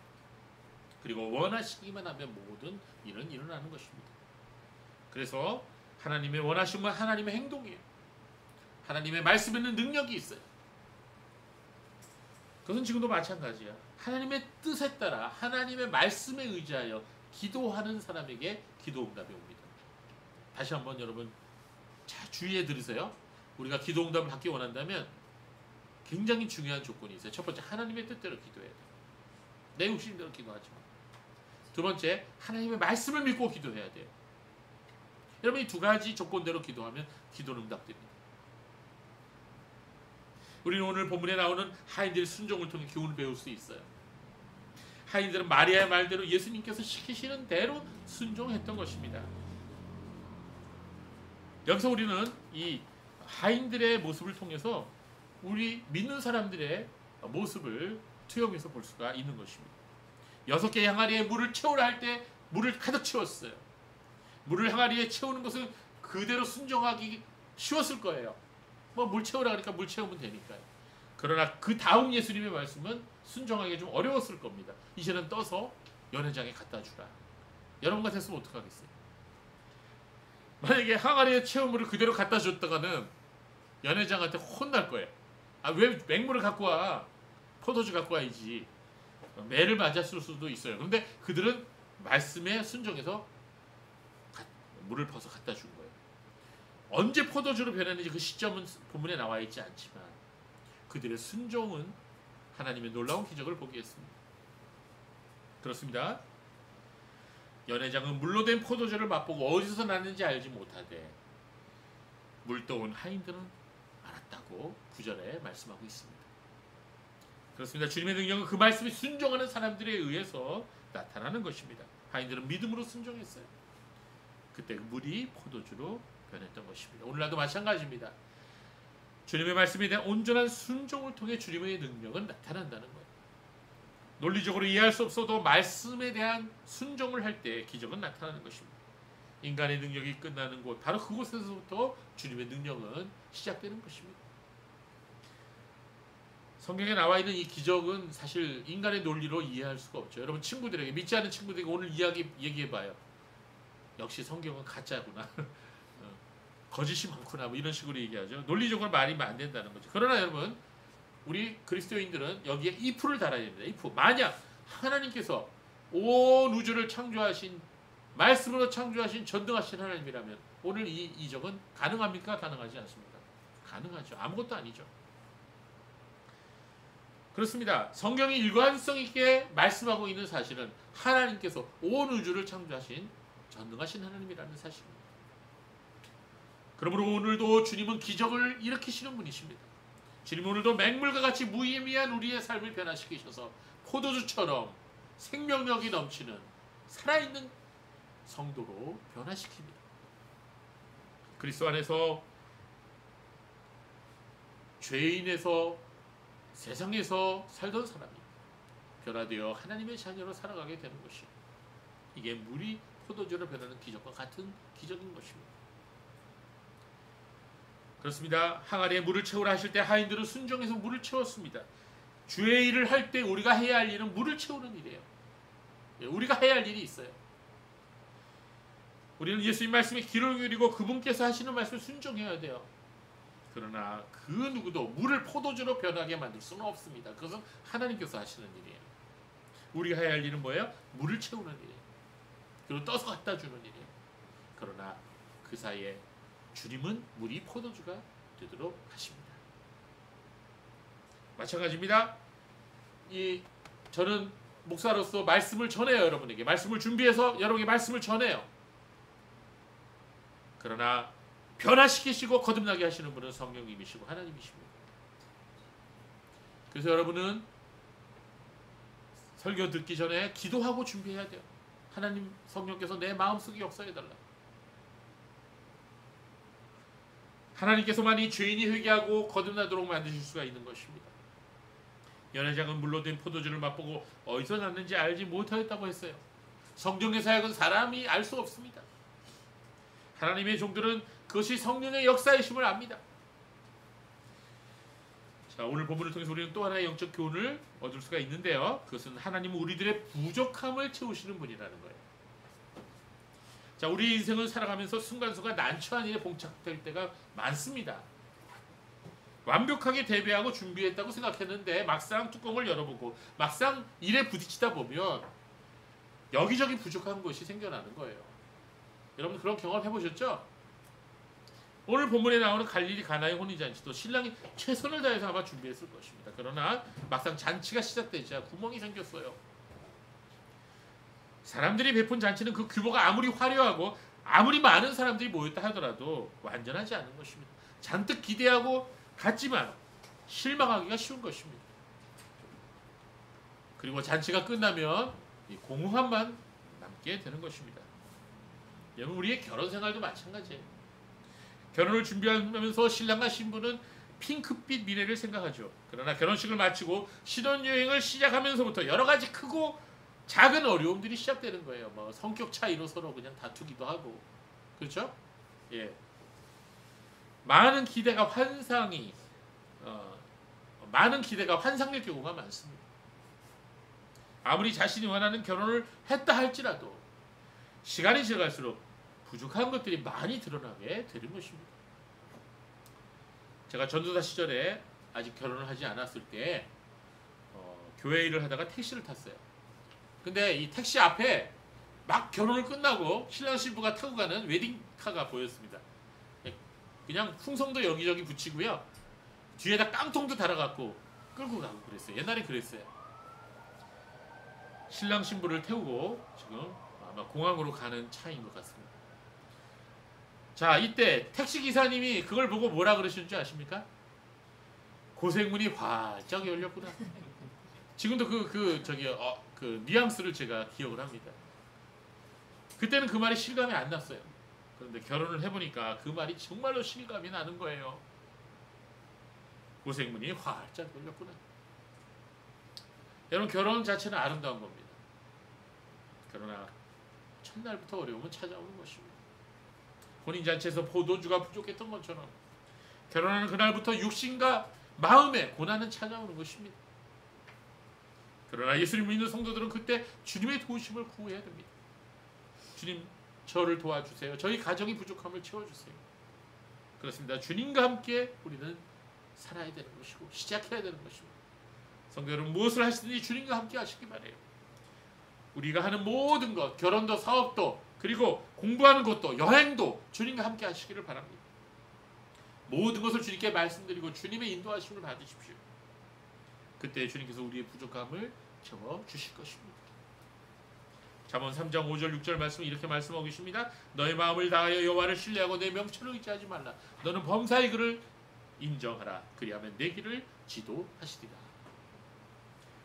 그리고 원하시기만 하면 모든 일은 일어나는 것입니다. 그래서 하나님의 원하심은 하나님의 행동이에요. 하나님의 말씀에는 능력이 있어요. 그것은 지금도 마찬가지야. 하나님의 뜻에 따라 하나님의 말씀에 의지하여 기도하는 사람에게 기도 응답이 옵니다. 다시 한번 여러분 자 주의해 들으세요. 우리가 기도 응답을 받기 원한다면 굉장히 중요한 조건이 있어요. 첫 번째, 하나님의 뜻대로 기도해야 돼요. 내 욕심대로 기도하지 마. 두 번째, 하나님의 말씀을 믿고 기도해야 돼요. 여러분 이 2가지 조건대로 기도하면 기도는 응답됩니다. 우리는 오늘 본문에 나오는 하인들의 순종을 통해 교훈을 배울 수 있어요. 하인들은 마리아의 말대로 예수님께서 시키시는 대로 순종했던 것입니다. 여기서 우리는 이 하인들의 모습을 통해서 우리 믿는 사람들의 모습을 투영해서 볼 수가 있는 것입니다. 6개의 항아리에 물을 채우라 할 때 물을 가득 채웠어요. 물을 항아리에 채우는 것은 그대로 순종하기 쉬웠을 거예요. 뭐 물 채우라 그러니까 물 채우면 되니까요. 그러나 그 다음 예수님의 말씀은 순종하기 좀 어려웠을 겁니다. 이제는 떠서 연회장에 갖다 주라. 여러분 같았으면 어떡하겠어요? 만약에 항아리에 채운 물을 그대로 갖다 줬다가는 연회장한테 혼날 거예요. 아, 왜 맹물을 갖고 와? 포도주 갖고 와야지. 매를 맞았을 수도 있어요. 그런데 그들은 말씀에 순종해서 물을 퍼서 갖다 준 거예요. 언제 포도주로 변했는지 그 시점은 본문에 나와 있지 않지만 그들의 순종은 하나님의 놀라운 기적을 보게 했습니다. 그렇습니다. 연회장은 물로 된 포도주를 맛보고 어디서 났는지 알지 못하되 물떠온 하인들은 알았다고 9절에 말씀하고 있습니다. 그렇습니다. 주님의 능력은 그 말씀에 순종하는 사람들에 의해서 나타나는 것입니다. 하인들은 믿음으로 순종했어요. 그때 물이 포도주로 변했던 것입니다. 오늘날도 마찬가지입니다. 주님의 말씀에 대한 온전한 순종을 통해 주님의 능력은 나타난다는 거예요. 논리적으로 이해할 수 없어도 말씀에 대한 순종을 할 때 기적은 나타나는 것입니다. 인간의 능력이 끝나는 곳, 바로 그곳에서부터 주님의 능력은 시작되는 것입니다. 성경에 나와 있는 이 기적은 사실 인간의 논리로 이해할 수가 없죠. 여러분 친구들에게, 믿지 않는 친구들에게 오늘 얘기해봐요. 역시 성경은 가짜구나. 거짓이 많구나. 뭐 이런 식으로 얘기하죠. 논리적으로 말이 안 된다는 거죠. 그러나 여러분, 우리 그리스도인들은 여기에 if를 달아야 됩니다. if. 만약 하나님께서 온 우주를 창조하신, 말씀으로 창조하신 전능하신 하나님이라면 오늘 이 이적은 가능합니까? 가능하지 않습니까? 가능하죠. 아무것도 아니죠. 그렇습니다. 성경이 일관성 있게 말씀하고 있는 사실은 하나님께서 온 우주를 창조하신 전능하신 하나님이라는 사실입니다. 그러므로 오늘도 주님은 기적을 일으키시는 분이십니다. 주님은 오늘도 맹물과 같이 무의미한 우리의 삶을 변화시키셔서 포도주처럼 생명력이 넘치는 살아있는 성도로 변화시킵니다. 그리스도 안에서 죄인에서 세상에서 살던 사람이 변화되어 하나님의 자녀로 살아가게 되는 것이, 이게 물이 포도주로 변하는 기적과 같은 기적인 것입니다. 그렇습니다. 항아리에 물을 채우라 하실 때 하인들은 순종해서 물을 채웠습니다. 주의 일을 할 때 우리가 해야 할 일은 물을 채우는 일이에요. 우리가 해야 할 일이 있어요. 우리는 예수님 말씀에 귀를 기울이고 그분께서 하시는 말씀을 순종해야 돼요. 그러나 그 누구도 물을 포도주로 변하게 만들 수는 없습니다. 그것은 하나님께서 하시는 일이에요. 우리가 해야 할 일은 뭐예요? 물을 채우는 일이에요. 그리고 떠서 갖다 주는 일이에요. 그러나 그 사이에 주님은 물이 포도주가 되도록 하십니다. 마찬가지입니다. 저는 목사로서 말씀을 전해요. 여러분에게 말씀을 준비해서 여러분에게 말씀을 전해요. 그러나 변화시키시고 거듭나게 하시는 분은 성령님이시고 하나님이십니다. 그래서 여러분은 설교 듣기 전에 기도하고 준비해야 돼요. 하나님 성령께서 내 마음속에 역사해달라. 하나님께서만이 죄인이 회개하고 거듭나도록 만드실 수가 있는 것입니다. 연회장은 물로 된 포도주를 맛보고 어디서 났는지 알지 못하였다고 했어요. 성령의 사역은 사람이 알 수 없습니다. 하나님의 종들은 그것이 성령의 역사이심을 압니다. 자, 오늘 본문을 통해서 우리는 또 하나의 영적 교훈을 얻을 수가 있는데요. 그것은 하나님은 우리들의 부족함을 채우시는 분이라는 거예요. 자, 우리 인생을 살아가면서 순간순간 난처한 일에 봉착될 때가 많습니다. 완벽하게 대비하고 준비했다고 생각했는데 막상 뚜껑을 열어보고 막상 일에 부딪히다 보면 여기저기 부족한 것이 생겨나는 거예요. 여러분 그런 경험 해보셨죠? 오늘 본문에 나오는 갈릴리 가나의 혼인잔치도 신랑이 최선을 다해서 아마 준비했을 것입니다. 그러나 막상 잔치가 시작되자 구멍이 생겼어요. 사람들이 베푼 잔치는 그 규모가 아무리 화려하고 아무리 많은 사람들이 모였다 하더라도 완전하지 않은 것입니다. 잔뜩 기대하고 갔지만 실망하기가 쉬운 것입니다. 그리고 잔치가 끝나면 공허함만 남게 되는 것입니다. 여러분 우리의 결혼 생활도 마찬가지예요. 결혼을 준비하면서 신랑과 신부는 핑크빛 미래를 생각하죠. 그러나 결혼식을 마치고 신혼여행을 시작하면서부터 여러 가지 크고 작은 어려움들이 시작되는 거예요. 뭐 성격 차이로 서로 그냥 다투기도 하고, 그렇죠? 예. 많은 기대가 환상일 경우가 많습니다. 아무리 자신이 원하는 결혼을 했다 할지라도 시간이 지나갈수록 부족한 것들이 많이 드러나게 되는 것입니다. 제가 전도사 시절에 아직 결혼을 하지 않았을 때 교회 일을 하다가 택시를 탔어요. 근데 이 택시 앞에 막 결혼을 끝나고 신랑 신부가 타고 가는 웨딩카가 보였습니다. 그냥 풍선도 여기저기 붙이고요. 뒤에다 깡통도 달아갖고 끌고 가고 그랬어요. 옛날에 그랬어요. 신랑 신부를 태우고 지금 아마 공항으로 가는 차인 것 같습니다. 자, 이때 택시 기사님이 그걸 보고 뭐라 그러시는 줄 아십니까? 고생문이 활짝 열렸구나. 지금도 그 뉘앙스를 제가 기억을 합니다. 그때는 그 말이 실감이 안 났어요. 그런데 결혼을 해보니까 그 말이 정말로 실감이 나는 거예요. 고생문이 활짝 열렸구나. 여러분 결혼 자체는 아름다운 겁니다. 그러나 첫날부터 어려움은 찾아오는 것입니다. 혼인잔치에서 포도주가 부족했던 것처럼 결혼하는 그날부터 육신과 마음의 고난은 찾아오는 것입니다. 그러나 예수님 믿는 성도들은 그때 주님의 도우심을 구해야 됩니다. 주님 저를 도와주세요. 저희 가정의 부족함을 채워주세요. 그렇습니다. 주님과 함께 우리는 살아야 되는 것이고 시작해야 되는 것입니다. 성도 여러분 무엇을 하시든지 주님과 함께 하시기 바라요. 우리가 하는 모든 것, 결혼도 사업도 그리고 공부하는 것도 여행도 주님과 함께 하시기를 바랍니다. 모든 것을 주님께 말씀드리고 주님의 인도하심을 받으십시오. 그때 주님께서 우리의 부족함을 채워주실 것입니다. 잠언 3장 5절 6절 말씀은 이렇게 말씀하고 계십니다. 너의 마음을 다하여 여호와를 신뢰하고 내 명철을 의지하지 말라. 너는 범사의 그를 인정하라. 그리하면 내 길을 지도하시리라.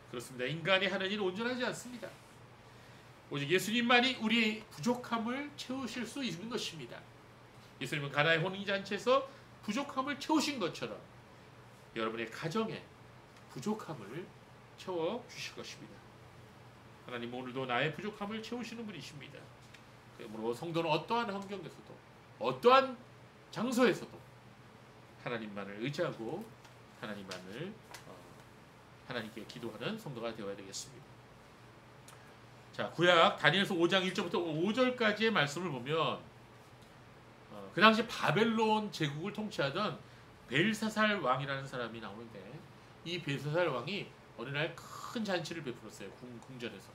그렇습니다. 인간이 하는 일은 온전하지 않습니다. 오직 예수님만이 우리의 부족함을 채우실 수 있는 것입니다. 예수님은 가나의 혼인잔치에서 부족함을 채우신 것처럼 여러분의 가정에 부족함을 채워주실 것입니다. 하나님 오늘도 나의 부족함을 채우시는 분이십니다. 그러므로 성도는 어떠한 환경에서도 어떠한 장소에서도 하나님만을 의지하고 하나님께 기도하는 성도가 되어야 되겠습니다. 자, 구약 다니엘서 5장 1절부터 5절까지의 말씀을 보면 그 당시 바벨론 제국을 통치하던 벨사살 왕이라는 사람이 나오는데, 이 벨사살 왕이 어느 날 큰 잔치를 베풀었어요. 궁전에서.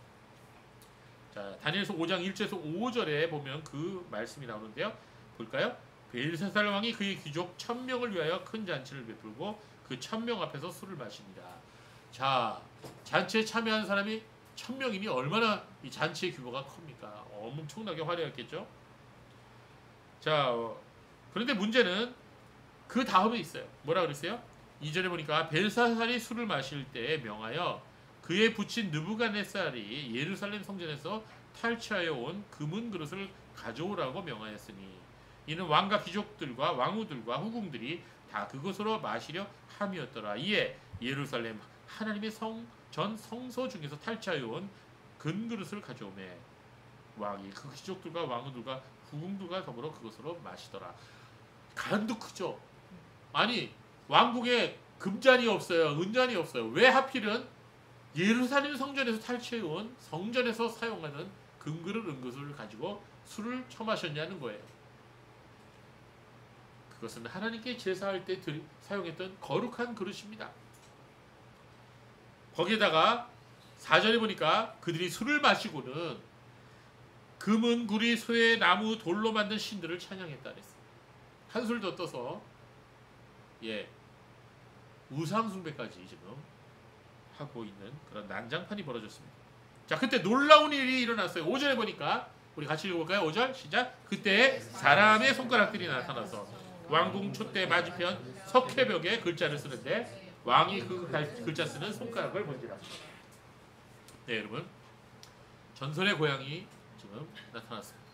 자, 다니엘서 5장 1절에서 5절에 보면 그 말씀이 나오는데요. 볼까요? 벨사살 왕이 그의 귀족 1000명을 위하여 큰 잔치를 베풀고 그 1000명 앞에서 술을 마십니다. 자, 잔치에 참여한 사람이 1000명이니 얼마나 이 잔치의 규모가 큽니까? 엄청나게 화려했겠죠. 자, 그런데 문제는 그 다음에 있어요. 뭐라 그랬어요? 2절에 보니까 벨사살이 술을 마실 때에 명하여 그의 부친 느부갓네살이 예루살렘 성전에서 탈취하여 온 금은 그릇을 가져오라고 명하였으니 이는 왕과 귀족들과 왕후들과 후궁들이 다 그것으로 마시려 함이었더라. 이에 예루살렘 하나님의 전 성소 중에서 탈취하여 온 금그릇을 가져오매 왕이 그 귀족들과 왕후들과 후궁들과 더불어 그것으로 마시더라. 간도 크죠. 아니, 왕궁에 금잔이 없어요. 은잔이 없어요. 왜 하필은 예루살렘 성전에서 탈취해온 성전에서 사용하는 금그릇 은그릇을 가지고 술을 처마셨냐는 거예요. 그것은 하나님께 제사할 때 사용했던 거룩한 그릇입니다. 거기에다가 4절에 보니까 그들이 술을 마시고는 금은 구리 소의 나무 돌로 만든 신들을 찬양했다 그랬어요. 한술 더 떠서 우상 숭배까지 지금 하고 있는 그런 난장판이 벌어졌습니다. 자, 그때 놀라운 일이 일어났어요. 5절에 보니까 우리 같이 읽어볼까요? 5절 시작. 그때 사람의 손가락들이 나타나서 왕궁 촛대 맞은편 석회벽에 글자를 쓰는데 왕이 그 글자 쓰는 손가락을 본지라. 네, 여러분, 전설의 고향이 지금 나타났습니다.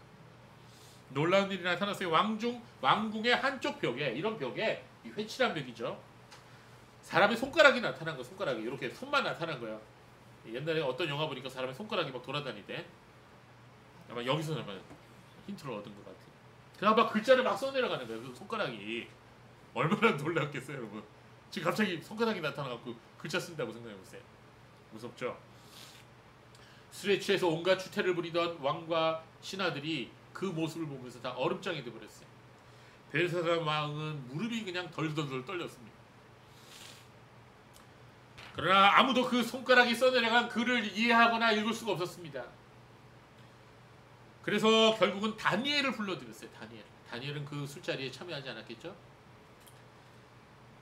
놀라운 일이 나타났어요. 왕궁의 한쪽 벽에, 이런 벽에, 이 회칠한 벽이죠, 사람의 손가락이 나타난 거. 손가락이 이렇게 손만 나타난 거야. 옛날에 어떤 영화 보니까 사람의 손가락이 막 돌아다니대. 아마 여기서 아마 힌트를 얻은 것 같아요. 그냥 막 글자를 막 써내려가는 거예요. 그 손가락이 얼마나 놀랐겠어요, 여러분. 지금 갑자기 손가락이 나타나갖고 글자 쓴다고 생각해보세요. 무섭죠? 술에 취해서 온갖 추태를 부리던 왕과 신하들이 그 모습을 보면서 다 얼음장이 되어버렸어요. 벨사살 왕은 무릎이 그냥 덜덜덜 떨렸습니다. 그러나 아무도 그 손가락이 써내려간 글을 이해하거나 읽을 수가 없었습니다. 그래서 결국은 다니엘을 불러들였어요. 다니엘은 그 술자리에 참여하지 않았겠죠?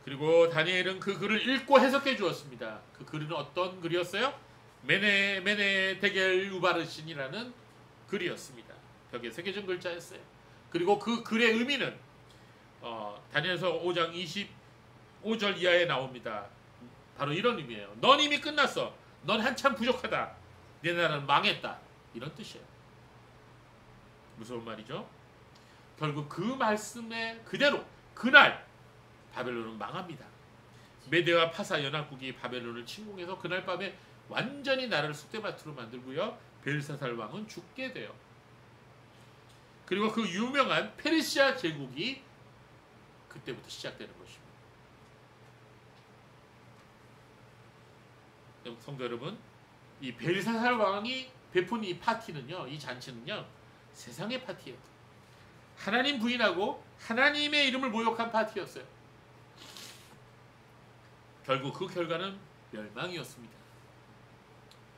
그리고 다니엘은 그 글을 읽고 해석해 주었습니다. 그 글은 어떤 글이었어요? 메네 데겔 우바르신이라는 글이었습니다. 벽에 새겨진 글자였어요. 그리고 그 글의 의미는 다니엘서 5장 25절 이하에 나옵니다. 바로 이런 의미예요. 넌 이미 끝났어. 넌 한참 부족하다. 내 나라는 망했다. 이런 뜻이에요. 무서운 말이죠. 결국 그 말씀에 그대로 그날 바벨론은 망합니다. 메대와 파사 연합국이 바벨론을 침공해서 그날 밤에 완전히 나라를 쑥대밭으로 만들고요. 벨사살 왕은 죽게 돼요. 그리고 그 유명한 페르시아 제국이 그때부터 시작되는 것입니다. 성도 여러분, 이 벨사살 왕이 베푼 이 파티는요, 이 잔치는요, 세상의 파티예요. 하나님 부인하고 하나님의 이름을 모욕한 파티였어요. 결국 그 결과는 멸망이었습니다.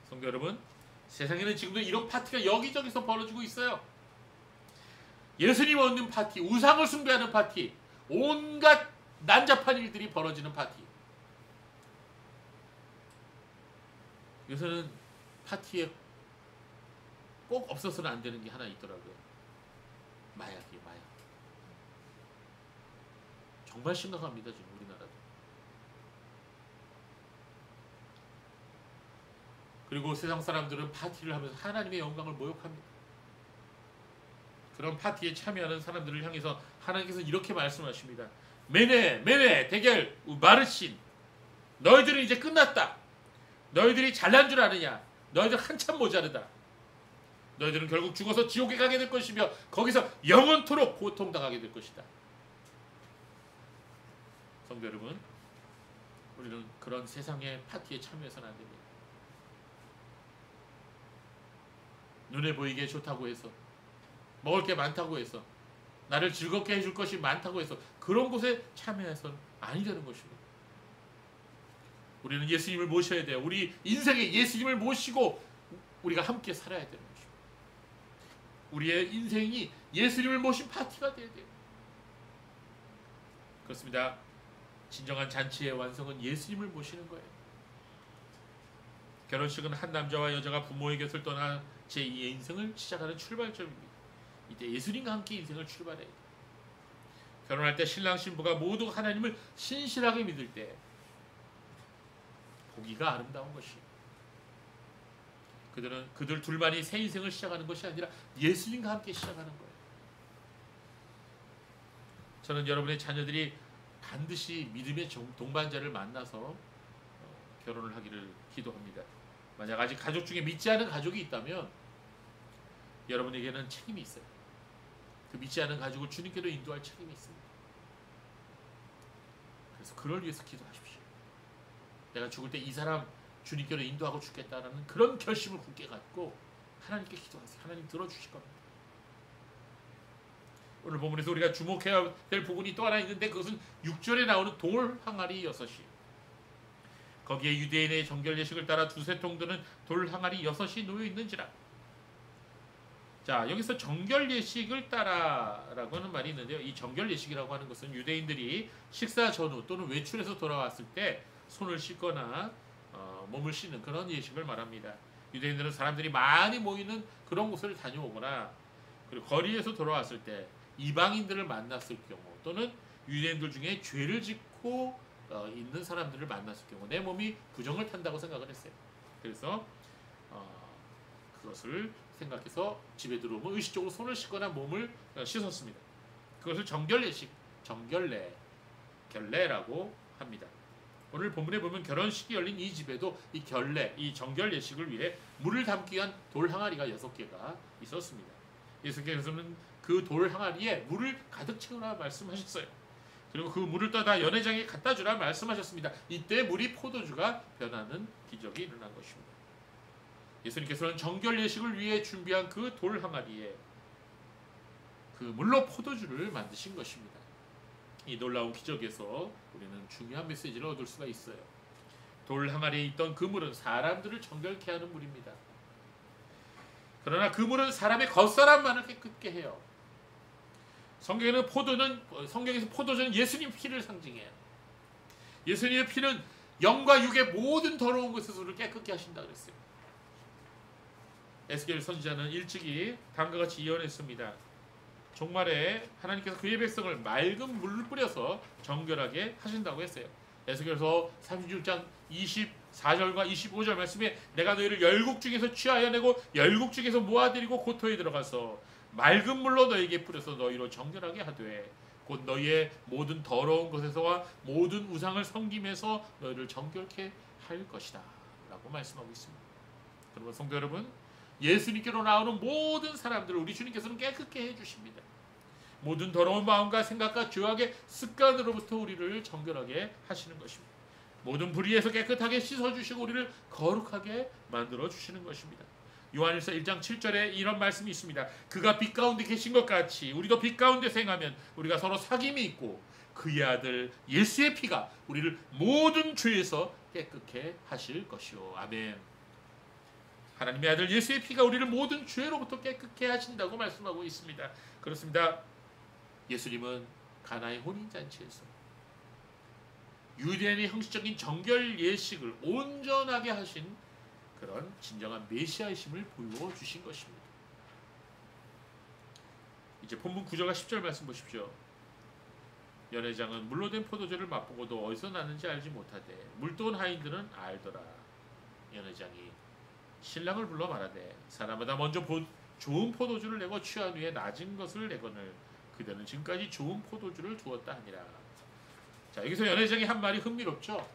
성도 여러분, 세상에는 지금도 이런 파티가 여기저기서 벌어지고 있어요. 예수님 얻는 파티, 우상을 숭배하는 파티, 온갖 난잡한 일들이 벌어지는 파티. 요새는 파티에 꼭 없어서는 안 되는 게 하나 있더라고요. 마약이에요, 마약. 정말 심각합니다, 지금 우리나라도. 그리고 세상 사람들은 파티를 하면서 하나님의 영광을 모욕합니다. 그런 파티에 참여하는 사람들을 향해서 하나님께서 이렇게 말씀하십니다. 메네 데겔 우바르신, 너희들은 이제 끝났다. 너희들이 잘난 줄 아느냐? 너희들 한참 모자르다. 너희들은 결국 죽어서 지옥에 가게 될 것이며 거기서 영원토록 고통당하게 될 것이다. 성도 여러분, 우리는 그런 세상의 파티에 참여해서는 안 됩니다. 눈에 보이게 좋다고 해서, 먹을 게 많다고 해서, 나를 즐겁게 해줄 것이 많다고 해서 그런 곳에 참여해서는 아니 되는 것입니다. 우리는 예수님을 모셔야 돼요. 우리 인생에 예수님을 모시고 우리가 함께 살아야 되는 것입니다. 우리의 인생이 예수님을 모신 파티가 되어야 돼요. 그렇습니다. 진정한 잔치의 완성은 예수님을 모시는 거예요. 결혼식은 한 남자와 여자가 부모의 곁을 떠나 제2의 인생을 시작하는 출발점입니다. 이때 예수님과 함께 인생을 출발해야 돼요. 결혼할 때 신랑 신부가 모두 하나님을 신실하게 믿을 때 보기가 아름다운 것이에요. 그들 둘만이 새 인생을 시작하는 것이 아니라 예수님과 함께 시작하는 거예요. 저는 여러분의 자녀들이 반드시 믿음의 동반자를 만나서 결혼을 하기를 기도합니다. 만약 아직 가족 중에 믿지 않은 가족이 있다면 여러분에게는 책임이 있어요. 그 믿지 않은 가족을 주님께로 인도할 책임이 있습니다. 그래서 그를 위해서 기도하십시오. 내가 죽을 때 이 사람 주님께로 인도하고 죽겠다라는 그런 결심을 굳게 갖고 하나님께 기도하세요. 하나님 들어주실 겁니다. 오늘 본문에서 우리가 주목해야 될 부분이 또 하나 있는데 그것은 6절에 나오는 돌 항아리 6이. 거기에 유대인의 정결 예식을 따라 두세 통 드는 돌 항아리 6이 놓여 있는지라. 자, 여기서 정결 예식을 따라라고 하는 말이 있는데요. 이 정결 예식이라고 하는 것은 유대인들이 식사 전후 또는 외출해서 돌아왔을 때 손을 씻거나 몸을 씻는 그런 예식을 말합니다. 유대인들은 사람들이 많이 모이는 그런 곳을 다녀오거나 그리고 거리에서 돌아왔을 때 이방인들을 만났을 경우 또는 유대인들 중에 죄를 짓고 있는 사람들을 만났을 경우 내 몸이 부정을 탄다고 생각을 했어요. 그래서 그것을 생각해서 집에 들어오면 의식적으로 손을 씻거나 몸을 씻었습니다. 그것을 정결 예식, 결례라고 합니다. 오늘 본문에 보면 결혼식이 열린 이 집에도 이 결례, 이 정결 예식을 위해 물을 담기 위한 돌 항아리가 6개가 있었습니다. 예수께서는 그 돌 항아리에 물을 가득 채우라 말씀하셨어요. 그리고 그 물을 떠다 연회장에 갖다 주라 말씀하셨습니다. 이때 물이 포도주가 변하는 기적이 일어난 것입니다. 예수님께서는 정결 예식을 위해 준비한 그 돌 항아리에 그 물로 포도주를 만드신 것입니다. 이 놀라운 기적에서 우리는 중요한 메시지를 얻을 수가 있어요. 돌 항아리에 있던 그 물은 사람들을 정결케 하는 물입니다. 그러나 그 물은 사람의 겉사람만을 깨끗게 해요. 성경에서 포도주는 예수님 피를 상징해요. 예수님의 피는 영과 육의 모든 더러운 것에서 우리를 깨끗게 하신다 그랬어요. 에스겔 선지자는 일찍이 다음과 같이 예언했습니다. 종말에 하나님께서 그의 백성을 맑은 물을 뿌려서 정결하게 하신다고 했어요. 에스겔서 36장 24절과 25절 말씀에 내가 너희를 열국 중에서 취하여 내고 열국 중에서 모아들이고 고토에 들어가서 맑은 물로 너희에게 뿌려서 너희로 정결하게 하되 곧 너희의 모든 더러운 것에서와 모든 우상을 섬김에서 너희를 정결케 할 것이다 라고 말씀하고 있습니다. 그러면 성도 여러분, 예수님께로 나오는 모든 사람들을 우리 주님께서는 깨끗게 해주십니다. 모든 더러운 마음과 생각과 죄악의 습관으로부터 우리를 정결하게 하시는 것입니다. 모든 불의에서 깨끗하게 씻어주시고 우리를 거룩하게 만들어주시는 것입니다. 요한일서 1장 7절에 이런 말씀이 있습니다. 그가 빛 가운데 계신 것 같이 우리도 빛 가운데 행하면 우리가 서로 사귐이 있고 그의 아들 예수의 피가 우리를 모든 죄에서 깨끗게 하실 것이요. 아멘. 하나님의 아들 예수의 피가 우리를 모든 죄로부터 깨끗게 하신다고 말씀하고 있습니다. 그렇습니다. 예수님은 가나의 혼인잔치에서 유대인의 형식적인 정결 예식을 온전하게 하신 그런 진정한 메시아이심을 보여주신 것입니다. 이제 본문 9절과 10절 말씀 보십시오. 연회장은 물로 된 포도주를 맛보고도 어디서 났는지 알지 못하되 물도온 하인들은 알더라. 연회장이 신랑을 불러 말하되 사람마다 먼저 좋은 포도주를 내고 취한 후에 낮은 것을 내거늘 그대는 지금까지 좋은 포도주를 두었다 하니라. 자, 여기서 연회장이 한 말이 흥미롭죠.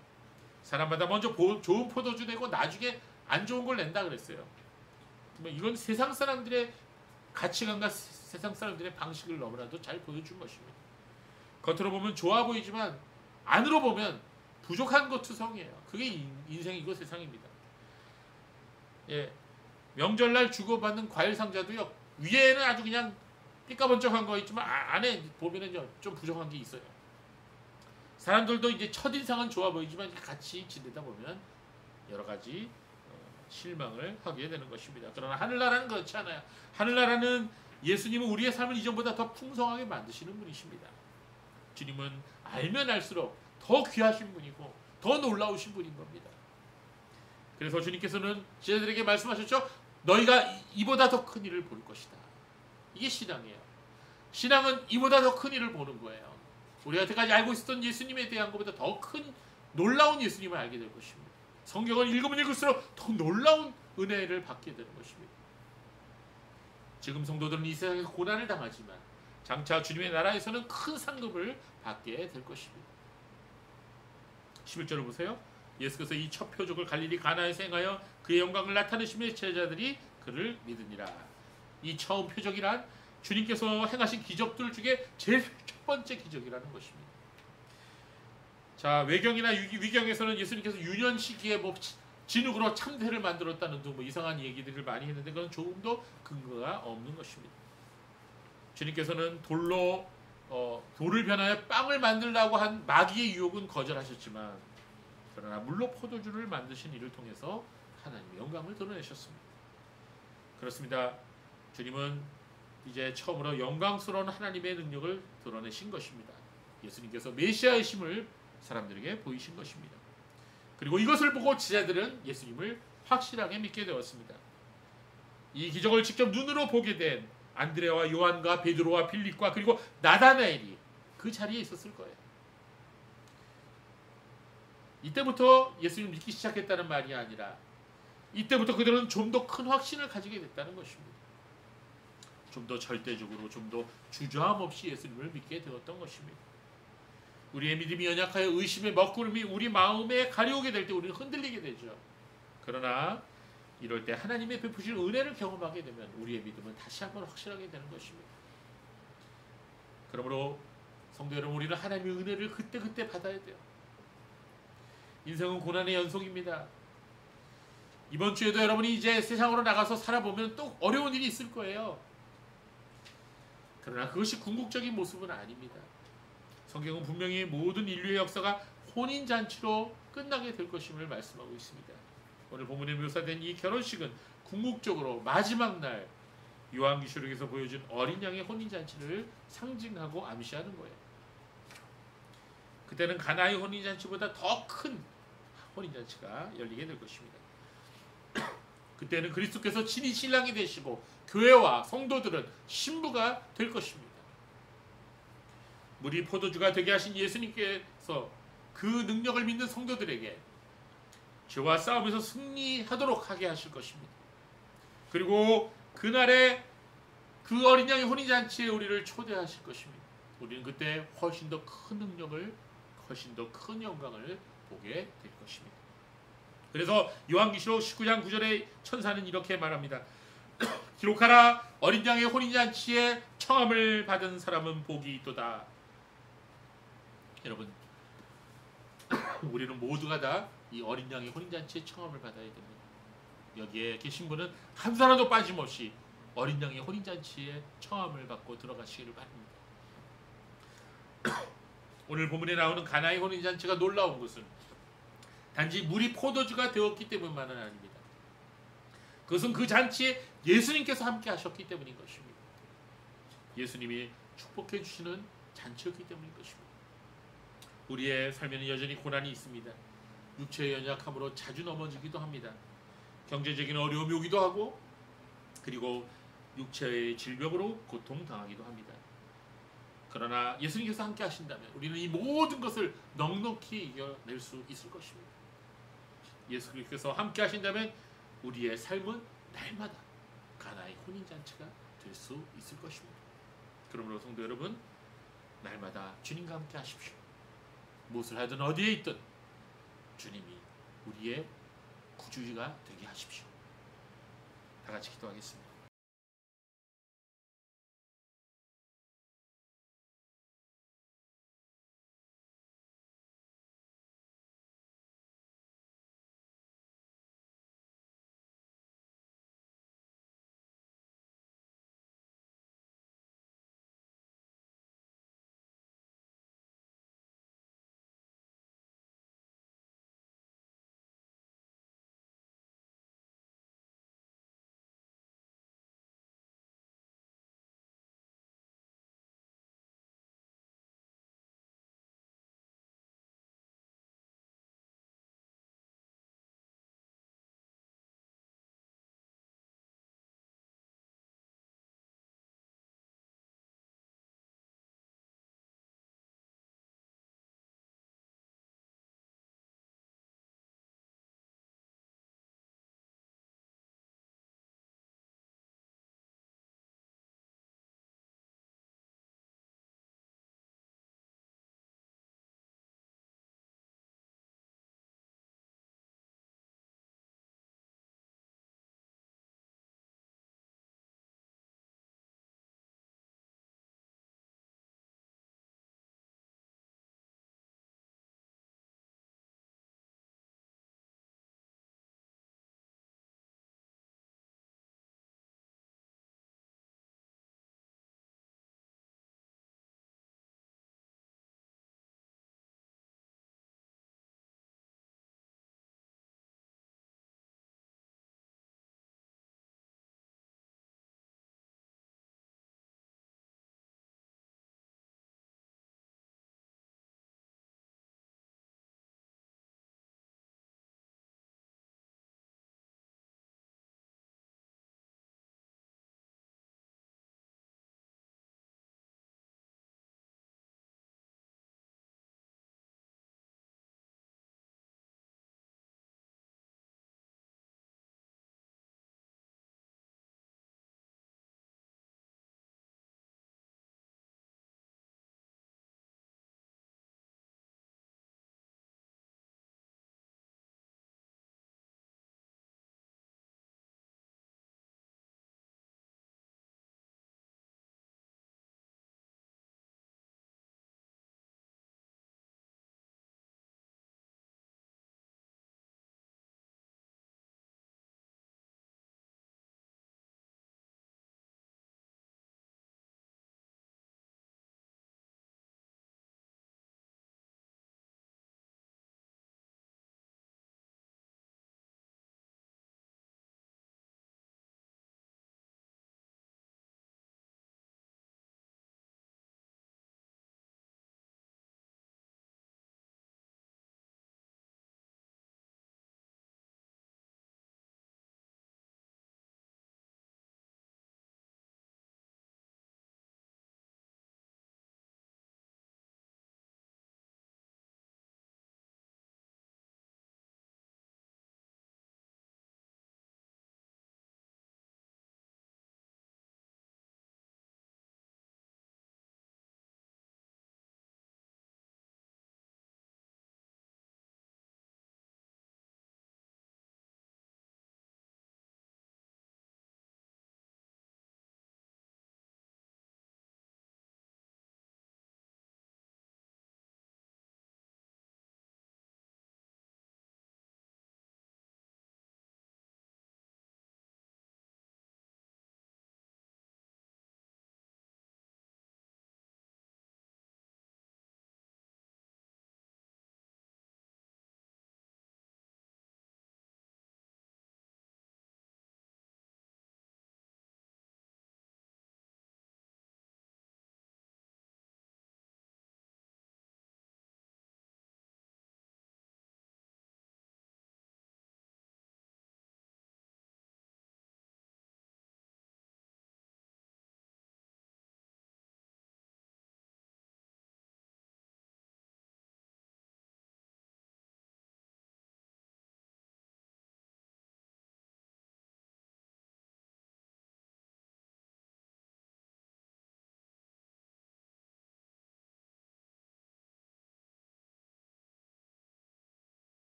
사람마다 먼저 좋은 포도주 내고 나중에 안 좋은 걸 낸다 그랬어요. 이건 세상 사람들의 가치관과 세상 사람들의 방식을 너무나도 잘 보여준 것입니다. 겉으로 보면 좋아 보이지만 안으로 보면 부족한 것 투성이에요. 그게 인생이고 세상입니다. 예, 명절날 주고받는 과일 상자도요, 위에는 아주 그냥 삐까번쩍한 거 있지만 안에 보면은요 좀 부족한 게 있어요. 사람들도 이제 첫인상은 좋아 보이지만 같이 지내다 보면 여러 가지 실망을 하게 되는 것입니다. 그러나 하늘나라는 그렇지 않아요. 하늘나라는 예수님은 우리의 삶을 이전보다 더 풍성하게 만드시는 분이십니다. 주님은 알면 알수록 더 귀하신 분이고 더 놀라우신 분인 겁니다. 그래서 주님께서는 제자들에게 말씀하셨죠. 너희가 이보다 더 큰 일을 볼 것이다. 이게 신앙이에요. 신앙은 이보다 더 큰 일을 보는 거예요. 우리가 여태까지 알고 있었던 예수님에 대한 것보다 더 큰 놀라운 예수님을 알게 될 것입니다. 성경을 읽으면 읽을수록 더 놀라운 은혜를 받게 되는 것입니다. 지금 성도들은 이 세상에서 고난을 당하지만 장차 주님의 나라에서는 큰 상급을 받게 될 것입니다. 11절을 보세요. 예수께서 이 첫 표적을 갈릴리 가나에서 행하여 그의 영광을 나타내시며 제자들이 그를 믿으니라. 이 처음 표적이란 주님께서 행하신 기적들 중에 제일 첫 번째 기적이라는 것입니다. 자, 외경이나 위경에서는 예수님께서 유년 시기에 진흙으로 참새를 만들었다는 등 이상한 얘기들을 많이 했는데 그건 조금도 근거가 없는 것입니다. 주님께서는 돌을 변하여 빵을 만들라고 한 마귀의 유혹은 거절하셨지만 그러나 물로 포도주를 만드신 이를 통해서 하나님의 영광을 드러내셨습니다. 그렇습니다. 주님은 이제 처음으로 영광스러운 하나님의 능력을 드러내신 것입니다. 예수님께서 메시아이심을 사람들에게 보이신 것입니다. 그리고 이것을 보고 제자들은 예수님을 확실하게 믿게 되었습니다. 이 기적을 직접 눈으로 보게 된 안드레와 요한과 베드로와 빌립과 그리고 나다나엘이 그 자리에 있었을 거예요. 이때부터 예수님을 믿기 시작했다는 말이 아니라 이때부터 그들은 좀 더 큰 확신을 가지게 됐다는 것입니다. 좀 더 절대적으로, 좀 더 주저함 없이 예수님을 믿게 되었던 것입니다. 우리의 믿음이 연약하여 의심의 먹구름이 우리 마음에 가려오게 될 때 우리는 흔들리게 되죠. 그러나 이럴 때 하나님의 베푸신 은혜를 경험하게 되면 우리의 믿음은 다시 한번 확실하게 되는 것입니다. 그러므로 성도 여러분, 우리는 하나님의 은혜를 그때그때 받아야 돼요. 인생은 고난의 연속입니다. 이번 주에도 여러분이 이제 세상으로 나가서 살아보면 또 어려운 일이 있을 거예요. 그러나 그것이 궁극적인 모습은 아닙니다. 성경은 분명히 모든 인류의 역사가 혼인잔치로 끝나게 될 것임을 말씀하고 있습니다. 오늘 본문에 묘사된 이 결혼식은 궁극적으로 마지막 날 요한계시록에서 보여준 어린 양의 혼인잔치를 상징하고 암시하는 거예요. 그때는 가나의 혼인잔치보다 더 큰 혼인잔치가 열리게 될 것입니다. 그때는 그리스도께서 친히 신랑이 되시고 교회와 성도들은 신부가 될 것입니다. 물이 포도주가 되게 하신 예수님께서 그 능력을 믿는 성도들에게 죄와 싸움에서 승리하도록 하게 하실 것입니다. 그리고 그날에 그 어린 양의 혼인잔치에 우리를 초대하실 것입니다. 우리는 그때 훨씬 더 큰 능력을, 훨씬 더 큰 영광을 보게 될 것입니다. 그래서 요한계시록 19장 9절에 천사는 이렇게 말합니다. 기록하라, 어린 양의 혼인잔치에 청함을 받은 사람은 복이 있도다. 여러분, 우리는 모두가 다 이 어린 양의 혼인잔치에 청함을 받아야 됩니다. 여기에 계신 분은 한 사람도 빠짐없이 어린 양의 혼인잔치에 청함을 받고 들어가시기를 바랍니다. 오늘 본문에 나오는 가나의 혼인잔치가 놀라운 것은 단지 물이 포도주가 되었기 때문만은 아닙니다. 그것은 그 잔치에 예수님께서 함께 하셨기 때문인 것입니다. 예수님이 축복해 주시는 잔치였기 때문인 것입니다. 우리의 삶에는 여전히 고난이 있습니다. 육체의 연약함으로 자주 넘어지기도 합니다. 경제적인 어려움이 오기도 하고 그리고 육체의 질병으로 고통당하기도 합니다. 그러나 예수님께서 함께 하신다면 우리는 이 모든 것을 넉넉히 이겨낼 수 있을 것입니다. 예수님께서 함께 하신다면 우리의 삶은 날마다 가나의 혼인잔치가 될 수 있을 것입니다. 그러므로 성도 여러분, 날마다 주님과 함께 하십시오. 무엇을 하든 어디에 있든 주님이 우리의 구주가 되게 하십시오. 다 같이 기도하겠습니다.